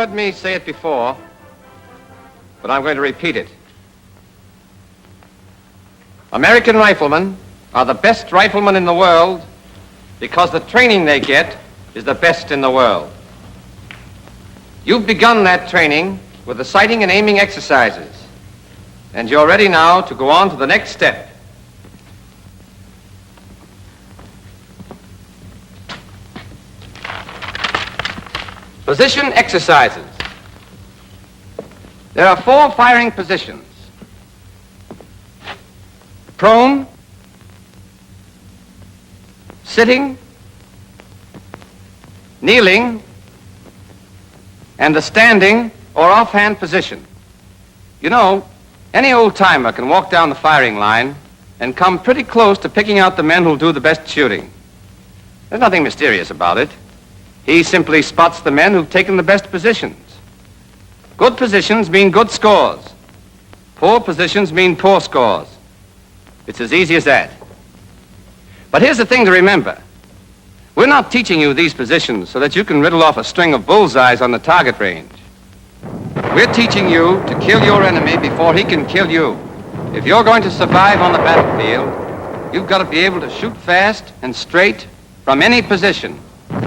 heard me say it before, but I'm going to repeat it. American riflemen are the best riflemen in the world because the training they get is the best in the world. You've begun that training with the sighting and aiming exercises, and you're ready now to go on to the next step. Position exercises. There are 4 firing positions: prone, sitting, kneeling, and the standing or offhand position. You know, any old-timer can walk down the firing line and come pretty close to picking out the men who'll do the best shooting. There's nothing mysterious about it. He simply spots the men who've taken the best positions. Good positions mean good scores. Poor positions mean poor scores. It's as easy as that. But here's the thing to remember. We're not teaching you these positions so that you can riddle off a string of bullseyes on the target range. We're teaching you to kill your enemy before he can kill you. If you're going to survive on the battlefield, you've got to be able to shoot fast and straight from any position.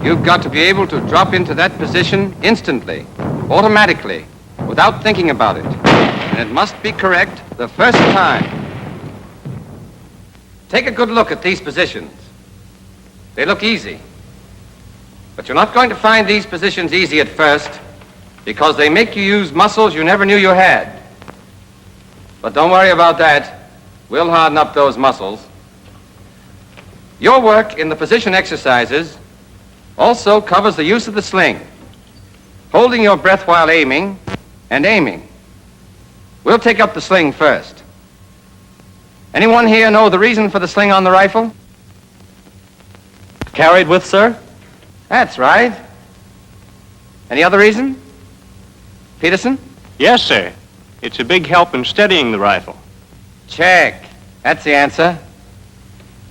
You've got to be able to drop into that position instantly, automatically, without thinking about it. And it must be correct the first time. Take a good look at these positions. They look easy. But you're not going to find these positions easy at first because they make you use muscles you never knew you had. But don't worry about that. We'll harden up those muscles. Your work in the position exercises also covers the use of the sling, holding your breath while aiming and aiming. We'll take up the sling first. Anyone here know the reason for the sling on the rifle? Carried with, sir? That's right. Any other reason? Peterson? Yes, sir. It's a big help in steadying the rifle. Check. That's the answer.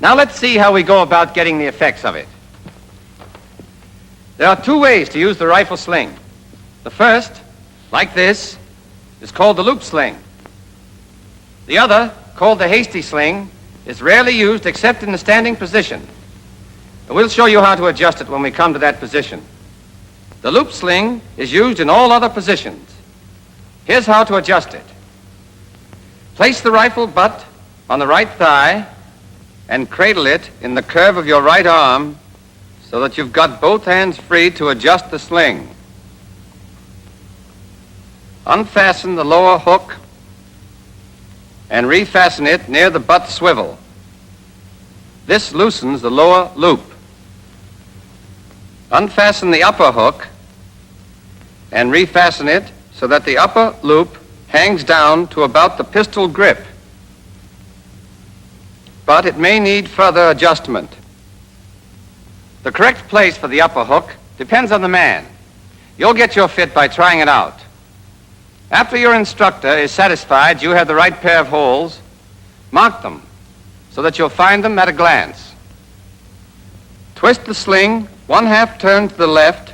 Now let's see how we go about getting the effects of it. There are 2 ways to use the rifle sling. The first, like this, is called the loop sling. The other, called the hasty sling, is rarely used except in the standing position. And we'll show you how to adjust it when we come to that position. The loop sling is used in all other positions. Here's how to adjust it. Place the rifle butt on the right thigh and cradle it in the curve of your right arm so that you've got both hands free to adjust the sling. Unfasten the lower hook and refasten it near the butt swivel. This loosens the lower loop. Unfasten the upper hook and refasten it so that the upper loop hangs down to about the pistol grip. But it may need further adjustment. The correct place for the upper hook depends on the man. You'll get your fit by trying it out. After your instructor is satisfied you have the right pair of holes, mark them so that you'll find them at a glance. Twist the sling 1/2 turn to the left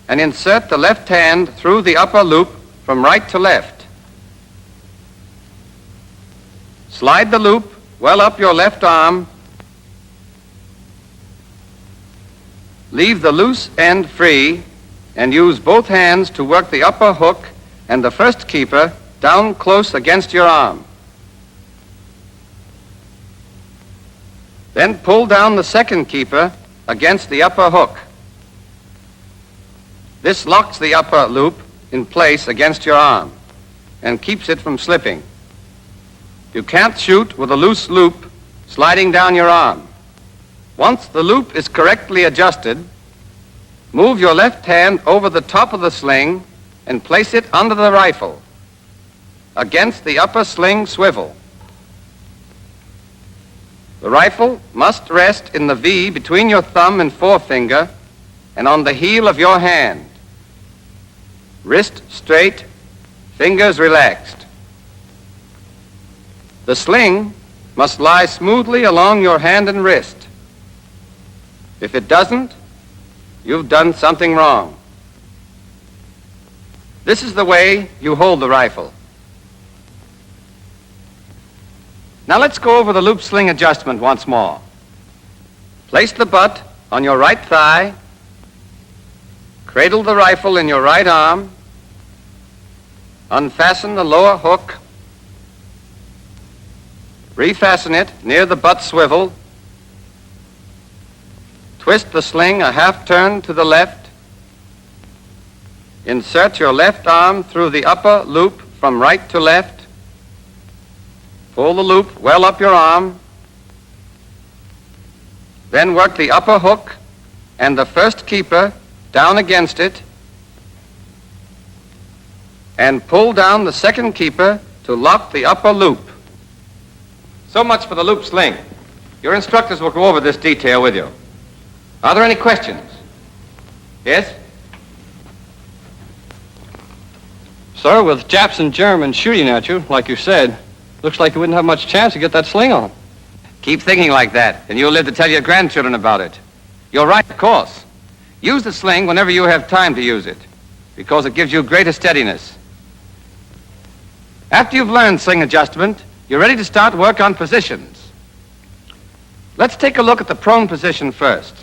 and insert the left hand through the upper loop from right to left. Slide the loop well up your left arm. Leave the loose end free and use both hands to work the upper hook and the first keeper down close against your arm. Then pull down the second keeper against the upper hook. This locks the upper loop in place against your arm and keeps it from slipping. You can't shoot with a loose loop sliding down your arm. Once the loop is correctly adjusted, move your left hand over the top of the sling and place it under the rifle against the upper sling swivel. The rifle must rest in the V between your thumb and forefinger and on the heel of your hand. Wrist straight, fingers relaxed. The sling must lie smoothly along your hand and wrist. If it doesn't, you've done something wrong. This is the way you hold the rifle. Now let's go over the loop sling adjustment once more. Place the butt on your right thigh, cradle the rifle in your right arm, unfasten the lower hook, refasten it near the butt swivel, twist the sling a half turn to the left, insert your left arm through the upper loop from right to left, pull the loop well up your arm, then work the upper hook and the first keeper down against it, and pull down the second keeper to lock the upper loop. So much for the loop sling. Your instructors will go over this detail with you. Are there any questions? Yes? Sir, with Japs and Germans shooting at you, like you said, looks like you wouldn't have much chance to get that sling on. Keep thinking like that, and you'll live to tell your grandchildren about it. You're right, of course. Use the sling whenever you have time to use it, because it gives you greater steadiness. After you've learned sling adjustment, you're ready to start work on positions. Let's take a look at the prone position first.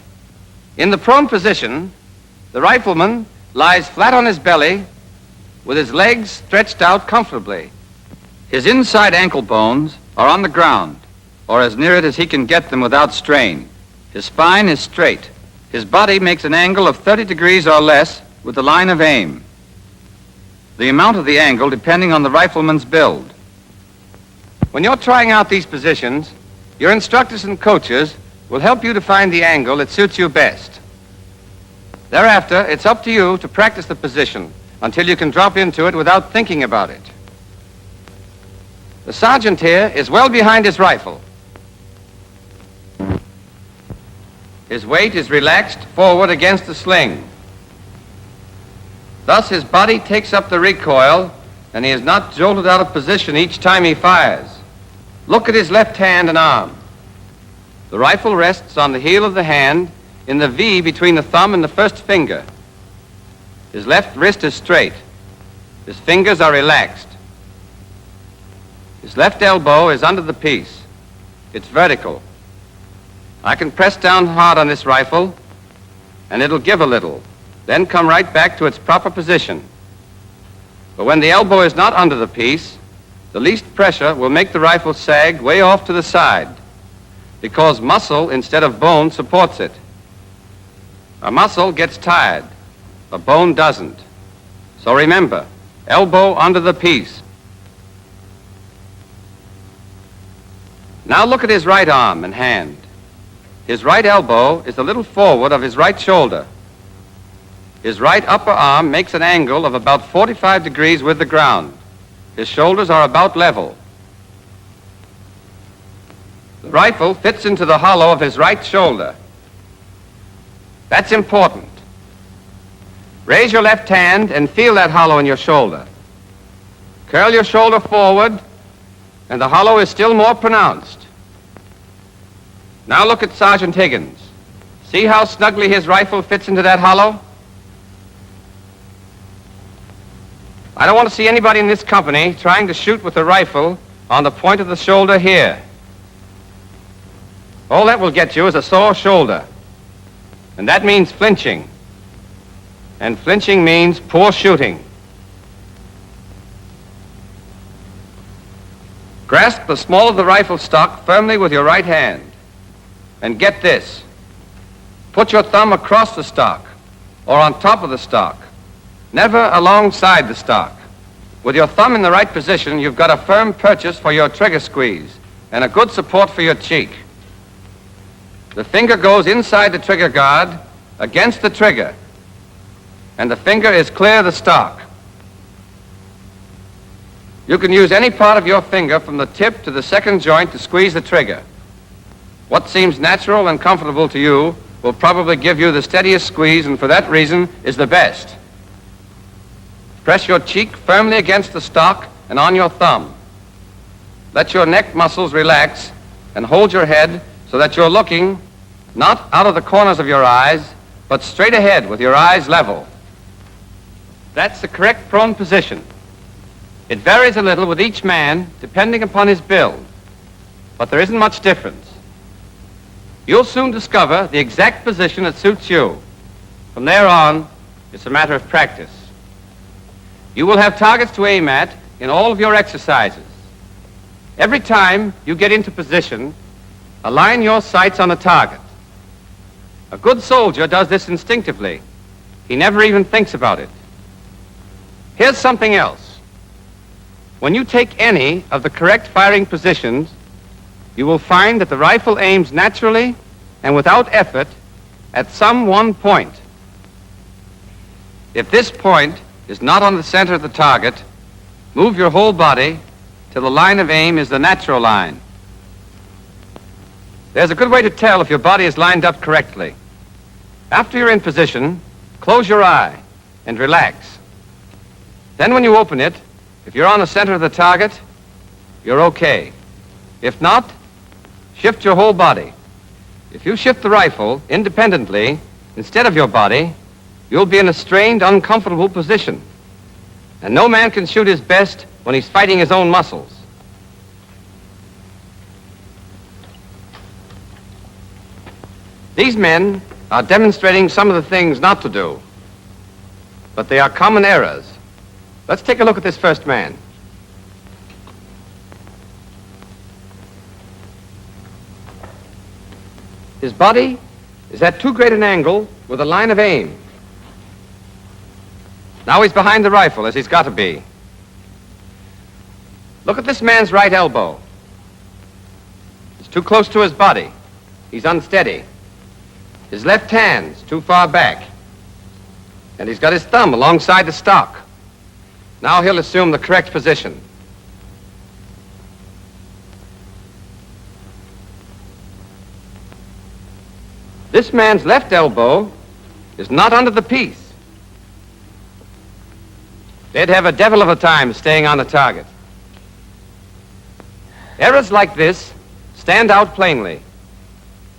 In the prone position, the rifleman lies flat on his belly with his legs stretched out comfortably. His inside ankle bones are on the ground, or as near it as he can get them without strain. His spine is straight. His body makes an angle of 30 degrees or less with the line of aim. The amount of the angle depending on the rifleman's build. When you're trying out these positions, your instructors and coaches will help you to find the angle that suits you best. Thereafter, it's up to you to practice the position until you can drop into it without thinking about it. The sergeant here is well behind his rifle. His weight is relaxed forward against the sling. Thus, his body takes up the recoil, and he is not jolted out of position each time he fires. Look at his left hand and arm. The rifle rests on the heel of the hand in the V between the thumb and the first finger. His left wrist is straight. His fingers are relaxed. His left elbow is under the piece. It's vertical. I can press down hard on this rifle, and it'll give a little, then come right back to its proper position. But when the elbow is not under the piece, the least pressure will make the rifle sag way off to the side, because muscle instead of bone supports it. A muscle gets tired, a bone doesn't. So remember, elbow under the piece. Now look at his right arm and hand. His right elbow is a little forward of his right shoulder. His right upper arm makes an angle of about 45 degrees with the ground. His shoulders are about level. The rifle fits into the hollow of his right shoulder. That's important. Raise your left hand and feel that hollow in your shoulder. Curl your shoulder forward, and the hollow is still more pronounced. Now look at Sergeant Higgins. See how snugly his rifle fits into that hollow? I don't want to see anybody in this company trying to shoot with a rifle on the point of the shoulder here. All that will get you is a sore shoulder. And that means flinching. And flinching means poor shooting. Grasp the small of the rifle stock firmly with your right hand. And get this. Put your thumb across the stock or on top of the stock, never alongside the stock. With your thumb in the right position, you've got a firm purchase for your trigger squeeze and a good support for your cheek. The finger goes inside the trigger guard against the trigger, and the finger is clear of the stock. You can use any part of your finger from the tip to the second joint to squeeze the trigger. What seems natural and comfortable to you will probably give you the steadiest squeeze, and for that reason is the best. Press your cheek firmly against the stock and on your thumb. Let your neck muscles relax and hold your head so that you're looking not out of the corners of your eyes, but straight ahead with your eyes level. That's the correct prone position. It varies a little with each man, depending upon his build, but there isn't much difference. You'll soon discover the exact position that suits you. From there on, it's a matter of practice. You will have targets to aim at in all of your exercises. Every time you get into position, align your sights on the target. A good soldier does this instinctively. He never even thinks about it. Here's something else. When you take any of the correct firing positions, you will find that the rifle aims naturally and without effort at some one point. If this point is not on the center of the target, move your whole body till the line of aim is the natural line. There's a good way to tell if your body is lined up correctly. After you're in position, close your eye and relax. Then when you open it, if you're on the center of the target, you're okay. If not, shift your whole body. If you shift the rifle independently instead of your body, you'll be in a strained, uncomfortable position. And no man can shoot his best when he's fighting his own muscles. These men are demonstrating some of the things not to do, but they are common errors. Let's take a look at this first man. His body is at too great an angle with a line of aim. Now he's behind the rifle, as he's got to be. Look at this man's right elbow. It's too close to his body. He's unsteady. His left hand's too far back. And he's got his thumb alongside the stock. Now he'll assume the correct position. This man's left elbow is not under the piece. They'd have a devil of a time staying on the target. Errors like this stand out plainly.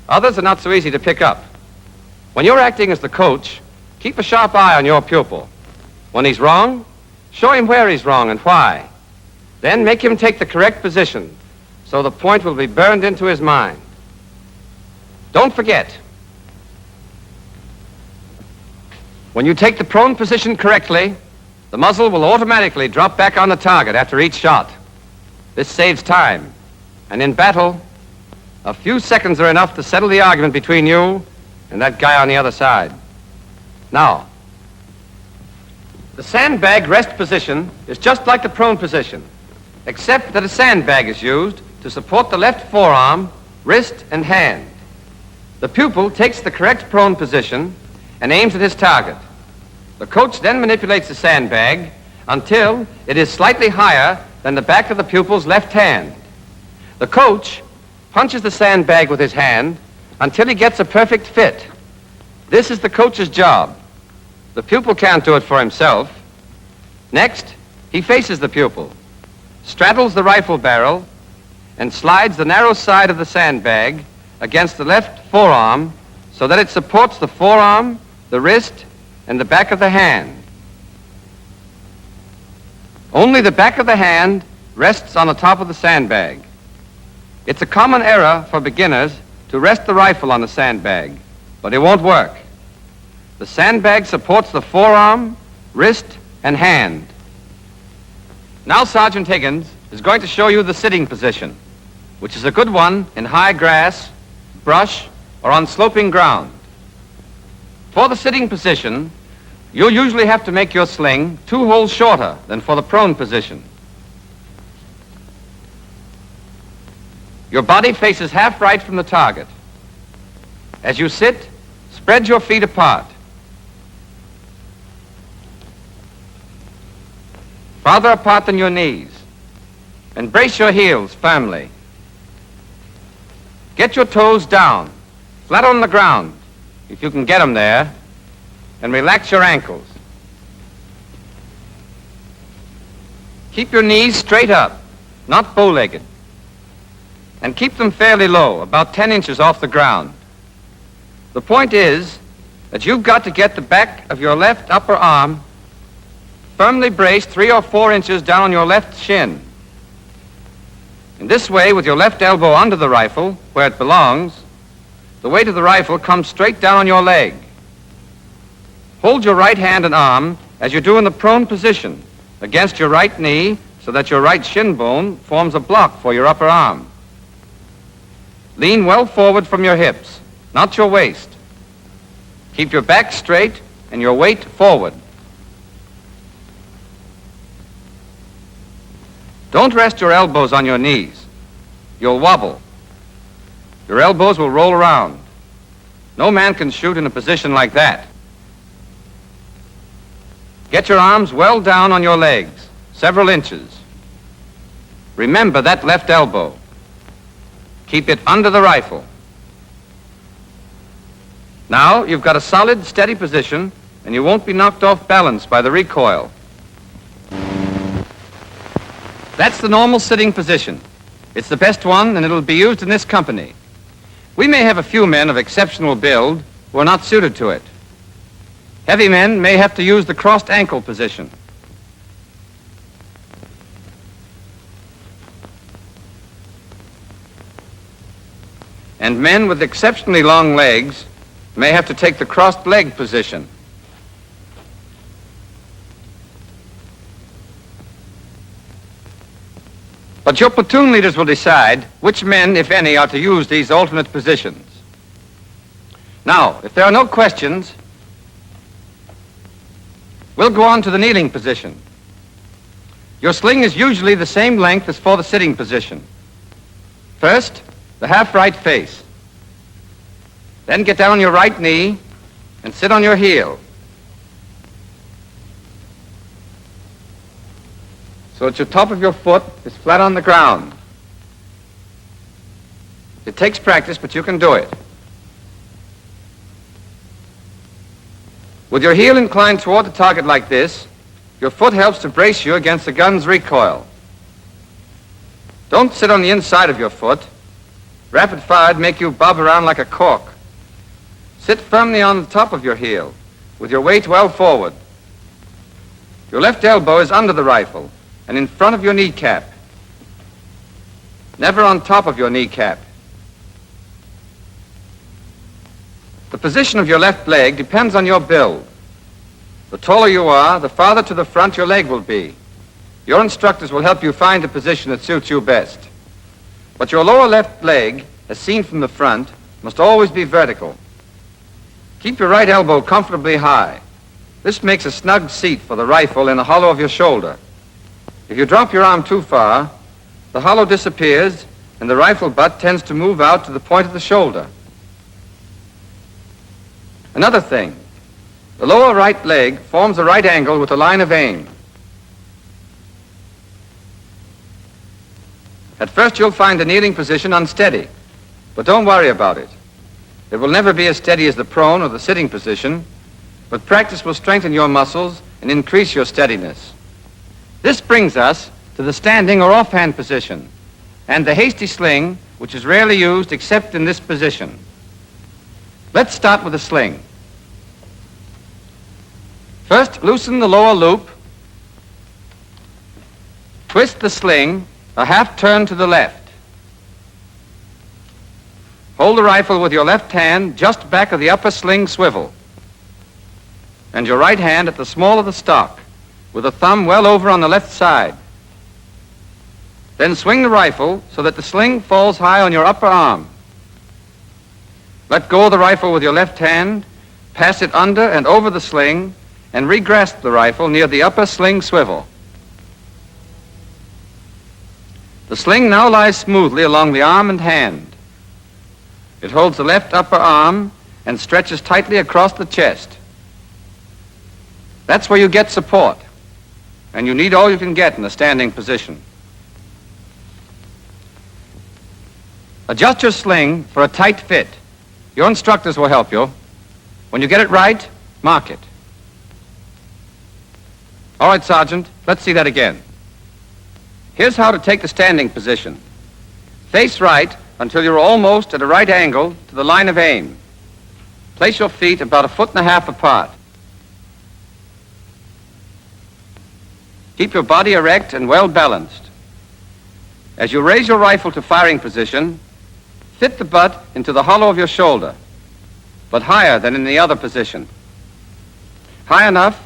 Others are not so easy to pick up. When you're acting as the coach, keep a sharp eye on your pupil. When he's wrong, show him where he's wrong and why. Then make him take the correct position so the point will be burned into his mind. Don't forget, when you take the prone position correctly, the muzzle will automatically drop back on the target after each shot. This saves time. And in battle, a few seconds are enough to settle the argument between you and that guy on the other side. Now, the sandbag rest position is just like the prone position, except that a sandbag is used to support the left forearm, wrist, and hand. The pupil takes the correct prone position and aims at his target. The coach then manipulates the sandbag until it is slightly higher than the back of the pupil's left hand. The coach punches the sandbag with his hand until he gets a perfect fit. This is the coach's job. The pupil can't do it for himself. Next, he faces the pupil, straddles the rifle barrel, and slides the narrow side of the sandbag against the left forearm so that it supports the forearm, the wrist, and the back of the hand. Only the back of the hand rests on the top of the sandbag. It's a common error for beginners to rest the rifle on the sandbag, but it won't work. The sandbag supports the forearm, wrist, and hand. Now Sergeant Higgins is going to show you the sitting position, which is a good one in high grass, brush, or on sloping ground. For the sitting position, you'll usually have to make your sling 2 holes shorter than for the prone position. Your body faces half right from the target. As you sit, spread your feet apart. Farther apart than your knees, and brace your heels firmly. Get your toes down, flat on the ground, if you can get them there, and relax your ankles. Keep your knees straight up, not bow-legged, and keep them fairly low, about 10 inches off the ground. The point is that you've got to get the back of your left upper arm firmly braced 3 or 4 inches down on your left shin. In this way, with your left elbow under the rifle, where it belongs, the weight of the rifle comes straight down on your leg. Hold your right hand and arm as you do in the prone position against your right knee so that your right shin bone forms a block for your upper arm. Lean well forward from your hips, not your waist. Keep your back straight and your weight forward. Don't rest your elbows on your knees. You'll wobble. Your elbows will roll around. No man can shoot in a position like that. Get your arms well down on your legs, several inches. Remember that left elbow. Keep it under the rifle. Now you've got a solid, steady position, and you won't be knocked off balance by the recoil. That's the normal sitting position. It's the best one, and it'll be used in this company. We may have a few men of exceptional build who are not suited to it. Heavy men may have to use the crossed ankle position. And men with exceptionally long legs may have to take the crossed leg position. But your platoon leaders will decide which men, if any, are to use these alternate positions. Now, if there are no questions, we'll go on to the kneeling position. Your sling is usually the same length as for the sitting position. First, the half right face. Then get down on your right knee and sit on your heel, so that your top of your foot is flat on the ground. It takes practice, but you can do it. With your heel inclined toward the target like this, your foot helps to brace you against the gun's recoil. Don't sit on the inside of your foot. Rapid fire'd make you bob around like a cork. Sit firmly on the top of your heel, with your weight well forward. Your left elbow is under the rifle and in front of your kneecap, never on top of your kneecap. The position of your left leg depends on your build. The taller you are, the farther to the front your leg will be. Your instructors will help you find the position that suits you best. But your lower left leg, as seen from the front, must always be vertical. Keep your right elbow comfortably high. This makes a snug seat for the rifle in the hollow of your shoulder. If you drop your arm too far, the hollow disappears and the rifle butt tends to move out to the point of the shoulder. Another thing, the lower right leg forms a right angle with the line of aim. At first you'll find the kneeling position unsteady, but don't worry about it. It will never be as steady as the prone or the sitting position, but practice will strengthen your muscles and increase your steadiness. This brings us to the standing or offhand position and the hasty sling, which is rarely used except in this position. Let's start with the sling. First, loosen the lower loop. Twist the sling a half turn to the left. Hold the rifle with your left hand just back of the upper sling swivel, and your right hand at the small of the stock, with the thumb well over on the left side. Then swing the rifle so that the sling falls high on your upper arm. Let go of the rifle with your left hand, pass it under and over the sling, and re-grasp the rifle near the upper sling swivel. The sling now lies smoothly along the arm and hand. It holds the left upper arm and stretches tightly across the chest. That's where you get support, and you need all you can get in a standing position. Adjust your sling for a tight fit. Your instructors will help you. When you get it right, mark it. All right, Sergeant, let's see that again. Here's how to take the standing position. Face right until you're almost at a right angle to the line of aim. Place your feet about 1.5 feet apart. Keep your body erect and well balanced. As you raise your rifle to firing position, fit the butt into the hollow of your shoulder, but higher than in the other position. High enough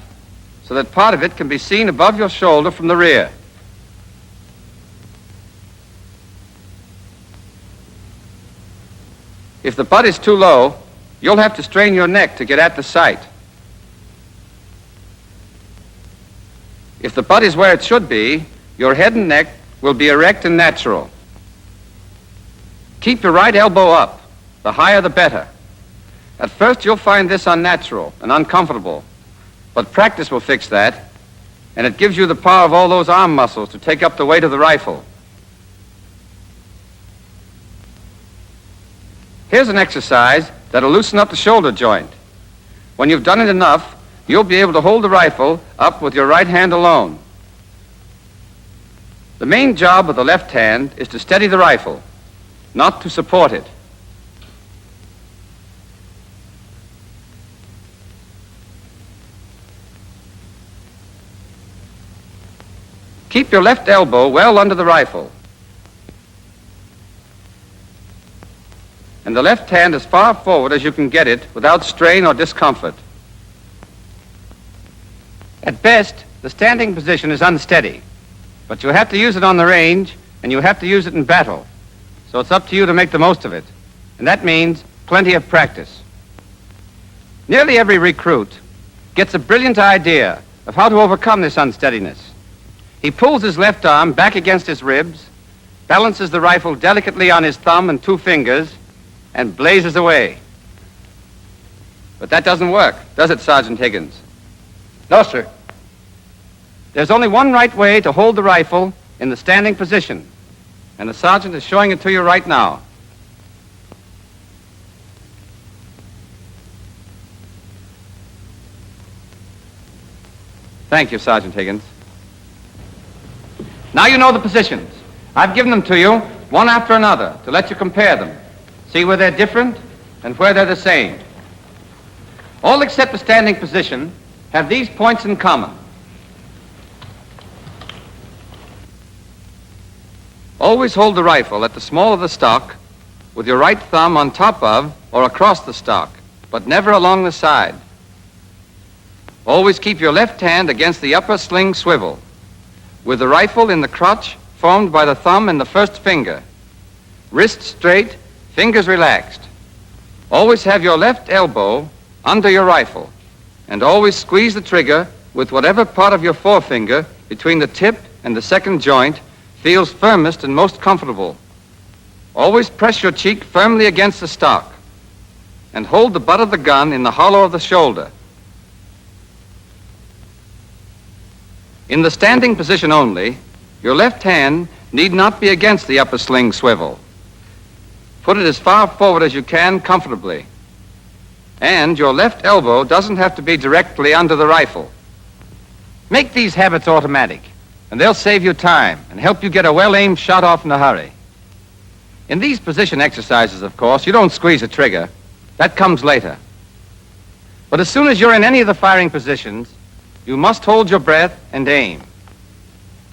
so that part of it can be seen above your shoulder from the rear. If the butt is too low, you'll have to strain your neck to get at the sight. If the butt is where it should be, your head and neck will be erect and natural. Keep your right elbow up. The higher, the better. At first, you'll find this unnatural and uncomfortable, but practice will fix that, and it gives you the power of all those arm muscles to take up the weight of the rifle. Here's an exercise that'll loosen up the shoulder joint. When you've done it enough, you'll be able to hold the rifle up with your right hand alone. The main job of the left hand is to steady the rifle, not to support it. Keep your left elbow well under the rifle, and the left hand as far forward as you can get it without strain or discomfort. At best, the standing position is unsteady, but you have to use it on the range, and you have to use it in battle. So it's up to you to make the most of it, and that means plenty of practice. Nearly every recruit gets a brilliant idea of how to overcome this unsteadiness. He pulls his left arm back against his ribs, balances the rifle delicately on his thumb and 2 fingers, and blazes away. But that doesn't work, does it, Sergeant Higgins? No, sir. There's only one right way to hold the rifle in the standing position, and the sergeant is showing it to you right now. Thank you, Sergeant Higgins. Now you know the positions. I've given them to you one after another to let you compare them, see where they're different and where they're the same. All except the standing position have these points in common. Always hold the rifle at the small of the stock with your right thumb on top of or across the stock, but never along the side. Always keep your left hand against the upper sling swivel, with the rifle in the crotch formed by the thumb and the first finger. Wrist straight, fingers relaxed. Always have your left elbow under your rifle, and always squeeze the trigger with whatever part of your forefinger between the tip and the second joint feels firmest and most comfortable. Always press your cheek firmly against the stock, and hold the butt of the gun in the hollow of the shoulder. In the standing position only, your left hand need not be against the upper sling swivel. Put it as far forward as you can comfortably. And your left elbow doesn't have to be directly under the rifle. Make these habits automatic, and they'll save you time and help you get a well-aimed shot off in a hurry. In these position exercises, of course, you don't squeeze a trigger. That comes later. But as soon as you're in any of the firing positions, you must hold your breath and aim.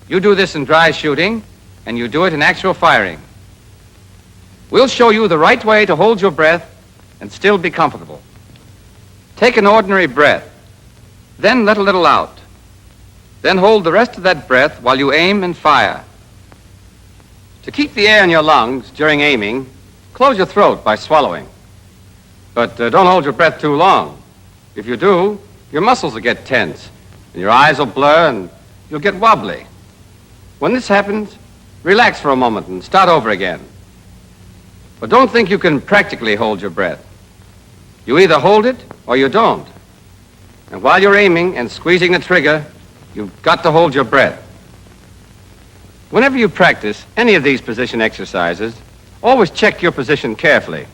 You do this in dry shooting, and you do it in actual firing. We'll show you the right way to hold your breath and still be comfortable. Take an ordinary breath, then let a little out. Then hold the rest of that breath while you aim and fire. To keep the air in your lungs during aiming, close your throat by swallowing. But don't hold your breath too long. If you do, your muscles will get tense, and your eyes will blur, and you'll get wobbly. When this happens, relax for a moment and start over again. But don't think you can practically hold your breath. You either hold it or you don't. And while you're aiming and squeezing the trigger, you've got to hold your breath. Whenever you practice any of these position exercises, always check your position carefully.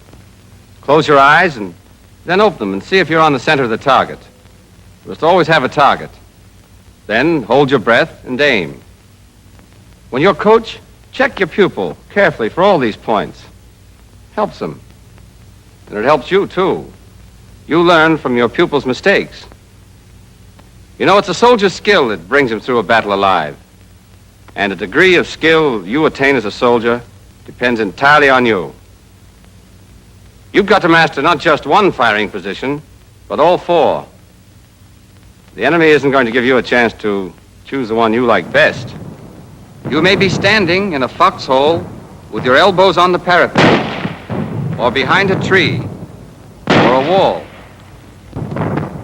Close your eyes and then open them and see if you're on the center of the target. You must always have a target. Then hold your breath and aim. When you're coach, check your pupil carefully for all these points. Helps them. And it helps you, too. You learn from your pupil's mistakes. You know, it's a soldier's skill that brings him through a battle alive. And the degree of skill you attain as a soldier depends entirely on you. You've got to master not just one firing position, but all four. The enemy isn't going to give you a chance to choose the one you like best. You may be standing in a foxhole with your elbows on the parapet, or behind a tree, or a wall,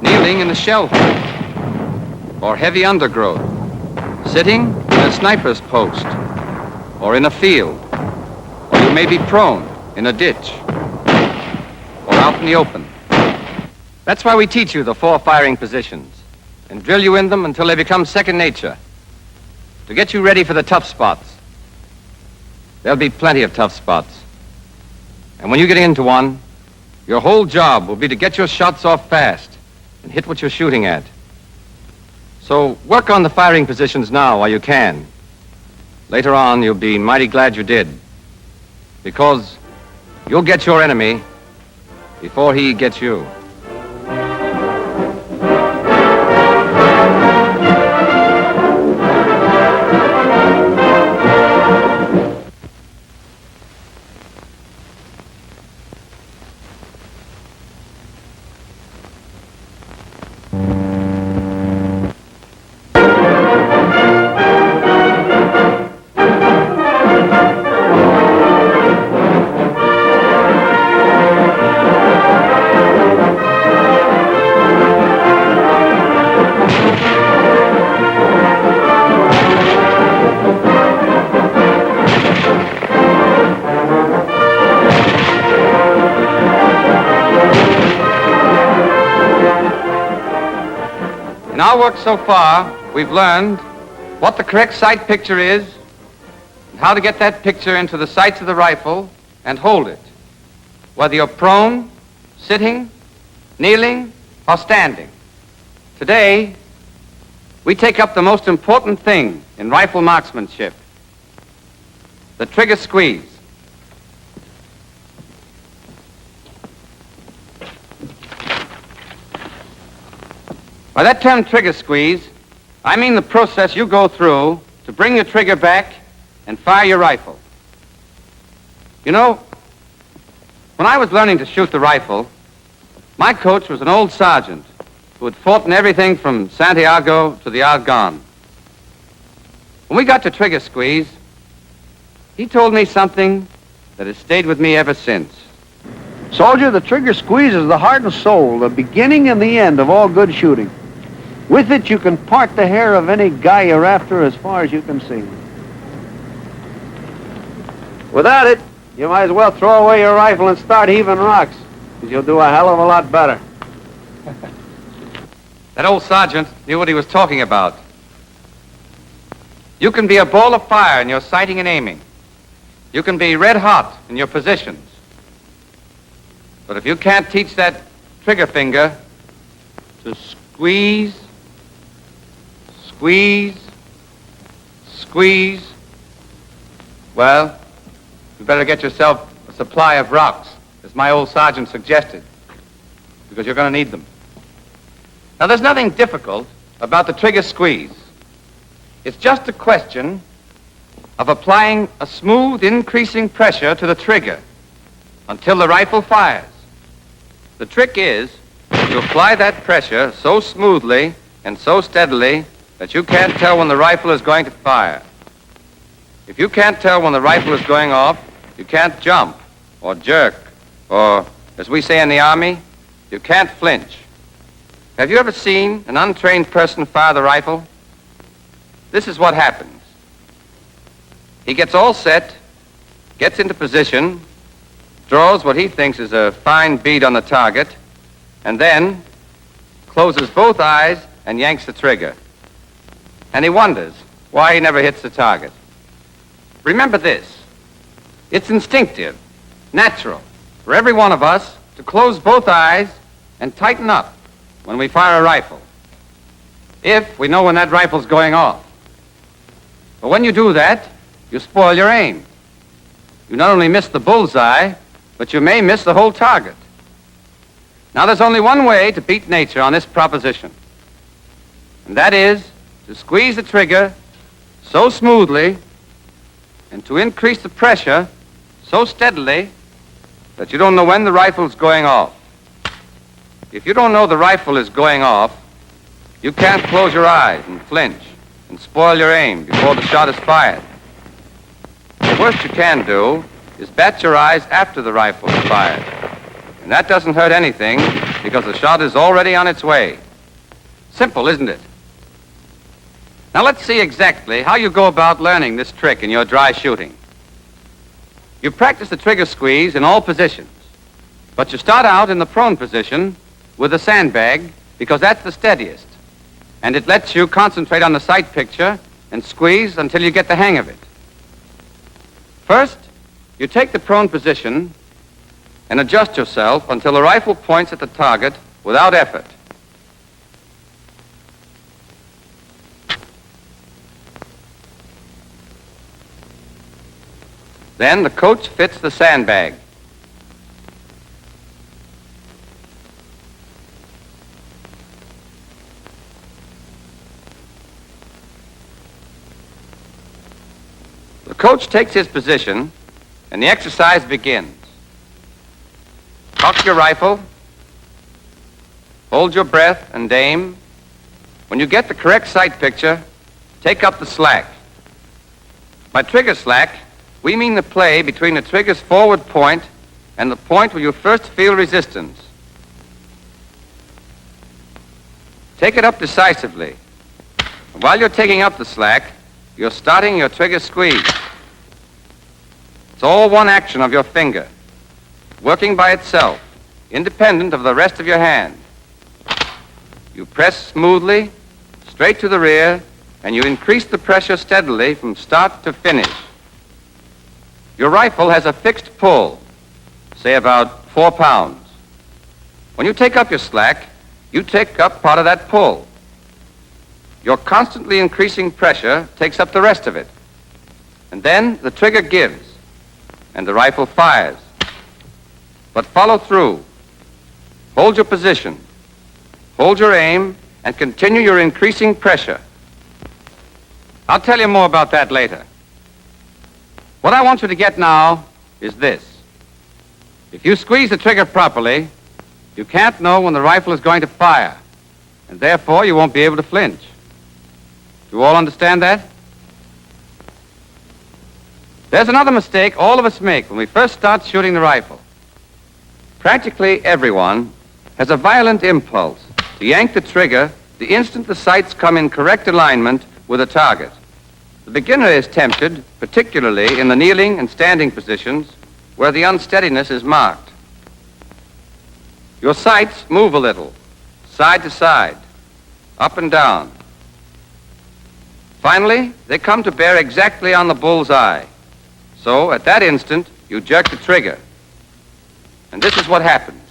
kneeling in a shell hole, or heavy undergrowth, sitting in a sniper's post, or in a field, or you may be prone in a ditch, or out in the open. That's why we teach you the four firing positions and drill you in them until they become second nature, to get you ready for the tough spots. There'll be plenty of tough spots. And when you get into one, your whole job will be to get your shots off fast and hit what you're shooting at. So work on the firing positions now while you can. Later on, you'll be mighty glad you did, because you'll get your enemy before he gets you. In our work so far, we've learned what the correct sight picture is and how to get that picture into the sights of the rifle and hold it, whether you're prone, sitting, kneeling, or standing. Today, we take up the most important thing in rifle marksmanship, the trigger squeeze. By that term trigger squeeze, I mean the process you go through to bring your trigger back and fire your rifle. You know, when I was learning to shoot the rifle, my coach was an old sergeant who had fought in everything from Santiago to the Argonne. When we got to trigger squeeze, he told me something that has stayed with me ever since. Soldier, the trigger squeeze is the heart and soul, the beginning and the end of all good shooting. With it, you can part the hair of any guy you're after as far as you can see. Without it, you might as well throw away your rifle and start heaving rocks, because you'll do a hell of a lot better. That old sergeant knew what he was talking about. You can be a ball of fire in your sighting and aiming. You can be red hot in your positions. But if you can't teach that trigger finger to squeeze, squeeze, squeeze, well, you better get yourself a supply of rocks, as my old sergeant suggested, because you're going to need them. Now, there's nothing difficult about the trigger squeeze. It's just a question of applying a smooth, increasing pressure to the trigger until the rifle fires. The trick is to apply that pressure so smoothly and so steadily that you can't tell when the rifle is going to fire. If you can't tell when the rifle is going off, you can't jump or jerk, or, as we say in the Army, you can't flinch. Have you ever seen an untrained person fire the rifle? This is what happens. He gets all set, gets into position, draws what he thinks is a fine bead on the target, and then closes both eyes and yanks the trigger. And he wonders why he never hits the target. Remember this. It's instinctive, natural, for every one of us to close both eyes and tighten up when we fire a rifle, if we know when that rifle's going off. But when you do that, you spoil your aim. You not only miss the bullseye, but you may miss the whole target. Now, there's only one way to beat nature on this proposition. And that is to squeeze the trigger so smoothly and to increase the pressure so steadily that you don't know when the rifle is going off. If you don't know the rifle is going off, you can't close your eyes and flinch and spoil your aim before the shot is fired. The worst you can do is bat your eyes after the rifle is fired. And that doesn't hurt anything because the shot is already on its way. Simple, isn't it? Now let's see exactly how you go about learning this trick in your dry shooting. You practice the trigger squeeze in all positions, but you start out in the prone position with a sandbag because that's the steadiest, and it lets you concentrate on the sight picture and squeeze until you get the hang of it. First, you take the prone position and adjust yourself until the rifle points at the target without effort. Then the coach fits the sandbag. The coach takes his position, and the exercise begins. Cock your rifle, hold your breath and aim. When you get the correct sight picture, take up the slack. By trigger slack, we mean the play between the trigger's forward point and the point where you first feel resistance. Take it up decisively. And while you're taking up the slack, you're starting your trigger squeeze. It's all one action of your finger, working by itself, independent of the rest of your hand. You press smoothly, straight to the rear, and you increase the pressure steadily from start to finish. Your rifle has a fixed pull, say about 4 pounds. When you take up your slack, you take up part of that pull. Your constantly increasing pressure takes up the rest of it. And then the trigger gives, and the rifle fires. But follow through. Hold your position. Hold your aim, and continue your increasing pressure. I'll tell you more about that later. What I want you to get now is this. If you squeeze the trigger properly, you can't know when the rifle is going to fire, and therefore you won't be able to flinch. You all understand that? There's another mistake all of us make when we first start shooting the rifle. Practically everyone has a violent impulse to yank the trigger the instant the sights come in correct alignment with a target. The beginner is tempted, particularly in the kneeling and standing positions, where the unsteadiness is marked. Your sights move a little, side to side, up and down. Finally, they come to bear exactly on the bull's eye. So, at that instant, you jerk the trigger. And this is what happens.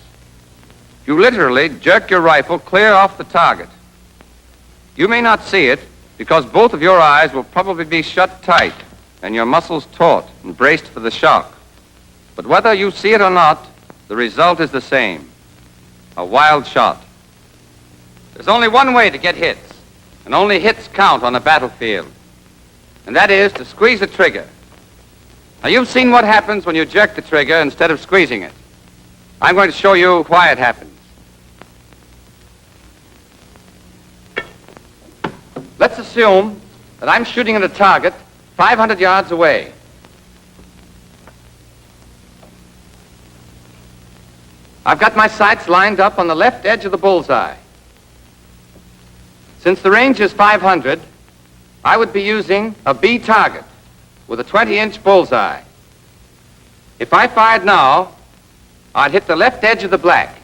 You literally jerk your rifle clear off the target. You may not see it, because both of your eyes will probably be shut tight and your muscles taut and braced for the shock. But whether you see it or not, the result is the same. A wild shot. There's only one way to get hits, and only hits count on the battlefield. And that is to squeeze the trigger. Now, you've seen what happens when you jerk the trigger instead of squeezing it. I'm going to show you why it happens. Let's assume that I'm shooting at a target 500 yards away. I've got my sights lined up on the left edge of the bullseye. Since the range is 500, I would be using a B target with a 20-inch bullseye. If I fired now, I'd hit the left edge of the black.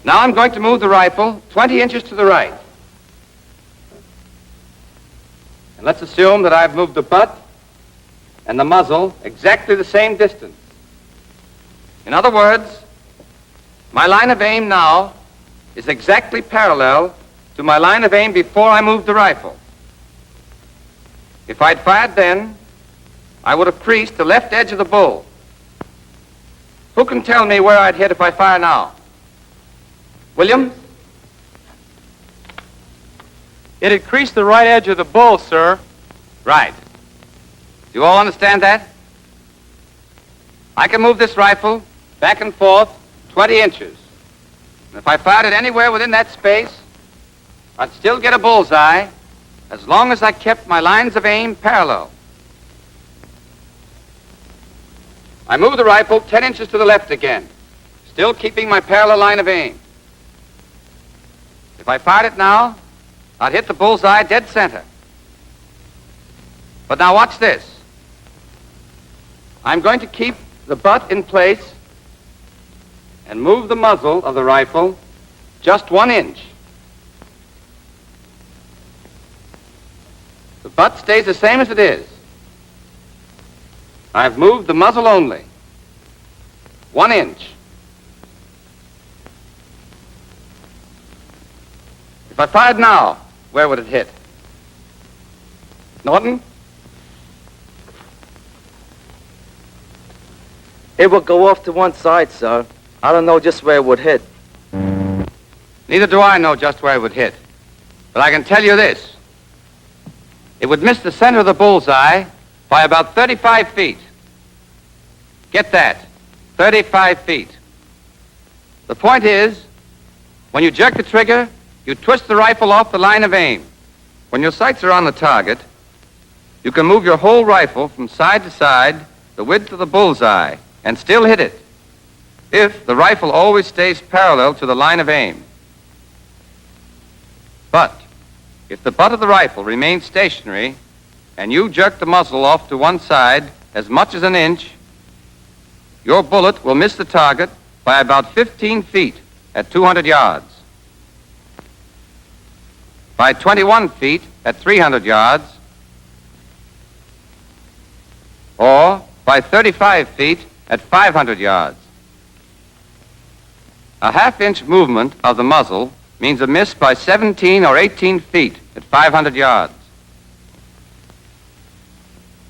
Now I'm going to move the rifle 20 inches to the right. And let's assume that I've moved the butt and the muzzle exactly the same distance. In other words, my line of aim now is exactly parallel to my line of aim before I moved the rifle. If I'd fired then, I would have creased the left edge of the bull. Who can tell me where I'd hit if I fire now? Williams? It'd crease the right edge of the bull, sir. Right. Do you all understand that? I can move this rifle back and forth 20 inches. And if I fired it anywhere within that space, I'd still get a bullseye as long as I kept my lines of aim parallel. I move the rifle 10 inches to the left again, still keeping my parallel line of aim. If I fired it now, I'd hit the bullseye dead center. But now watch this. I'm going to keep the butt in place and move the muzzle of the rifle just 1 inch. The butt stays the same as it is. I've moved the muzzle only 1 inch. If I fired now, where would it hit? Norton? It would go off to one side, sir. I don't know just where it would hit. Neither do I know just where it would hit. But I can tell you this. It would miss the center of the bullseye by about 35 feet. Get that, 35 feet. The point is, when you jerk the trigger, you twist the rifle off the line of aim. When your sights are on the target, you can move your whole rifle from side to side, the width of the bullseye, and still hit it, if the rifle always stays parallel to the line of aim. But if the butt of the rifle remains stationary and you jerk the muzzle off to one side as much as 1 inch, your bullet will miss the target by about 15 feet at 200 yards, by 21 feet at 300 yards, or by 35 feet at 500 yards. A half-inch movement of the muzzle means a miss by 17 or 18 feet at 500 yards.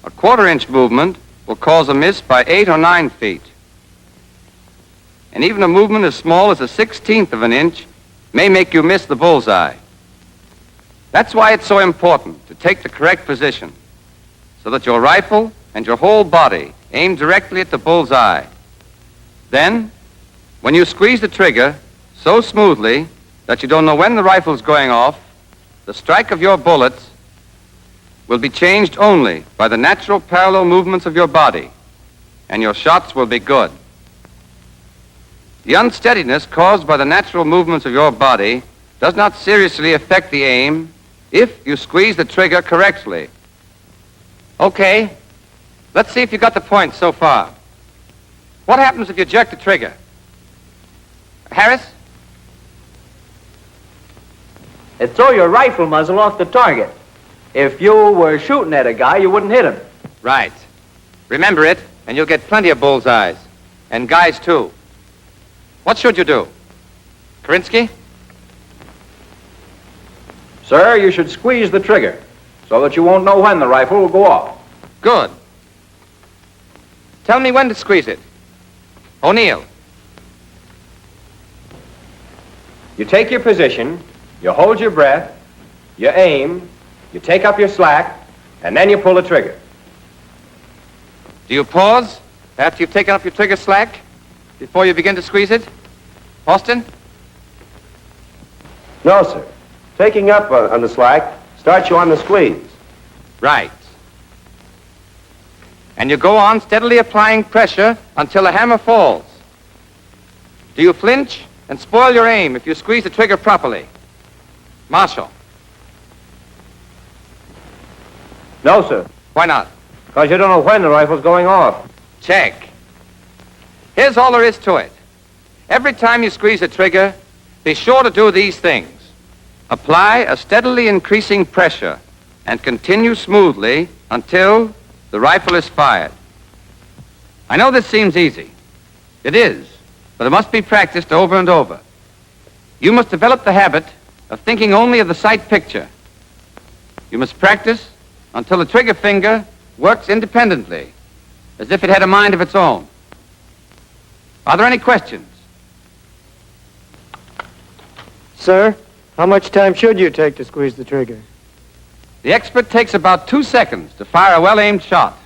A quarter-inch movement will cause a miss by 8 or 9 feet. And even a movement as small as a 1/16 of an inch may make you miss the bullseye. That's why it's so important to take the correct position, so that your rifle and your whole body aim directly at the bullseye. Then, when you squeeze the trigger so smoothly that you don't know when the rifle's going off, the strike of your bullets will be changed only by the natural parallel movements of your body, and your shots will be good. The unsteadiness caused by the natural movements of your body does not seriously affect the aim if you squeeze the trigger correctly. Okay, let's see if you got the point so far. What happens if you jerk the trigger? Harris? It'd throw your rifle muzzle off the target. If you were shooting at a guy, you wouldn't hit him. Right. Remember it, and you'll get plenty of bullseyes. And guys, too. What should you do? Karinsky? Sir, you should squeeze the trigger so that you won't know when the rifle will go off. Good. Tell me when to squeeze it. O'Neill. You take your position, you hold your breath, you aim, you take up your slack, and then you pull the trigger. Do you pause after you've taken up your trigger slack before you begin to squeeze it? Austin? No, sir. Taking up on the slack starts you on the squeeze. Right. And you go on steadily applying pressure until the hammer falls. Do you flinch and spoil your aim if you squeeze the trigger properly? Marshall? No, sir. Why not? Because you don't know when the rifle's going off. Check. Here's all there is to it. Every time you squeeze the trigger, be sure to do these things. Apply a steadily increasing pressure and continue smoothly until the rifle is fired. I know this seems easy. It is, but it must be practiced over and over. You must develop the habit of thinking only of the sight picture. You must practice until the trigger finger works independently, as if it had a mind of its own. Are there any questions? Sir, How much time should you take to squeeze the trigger? The expert takes about 2 seconds to fire a well-aimed shot.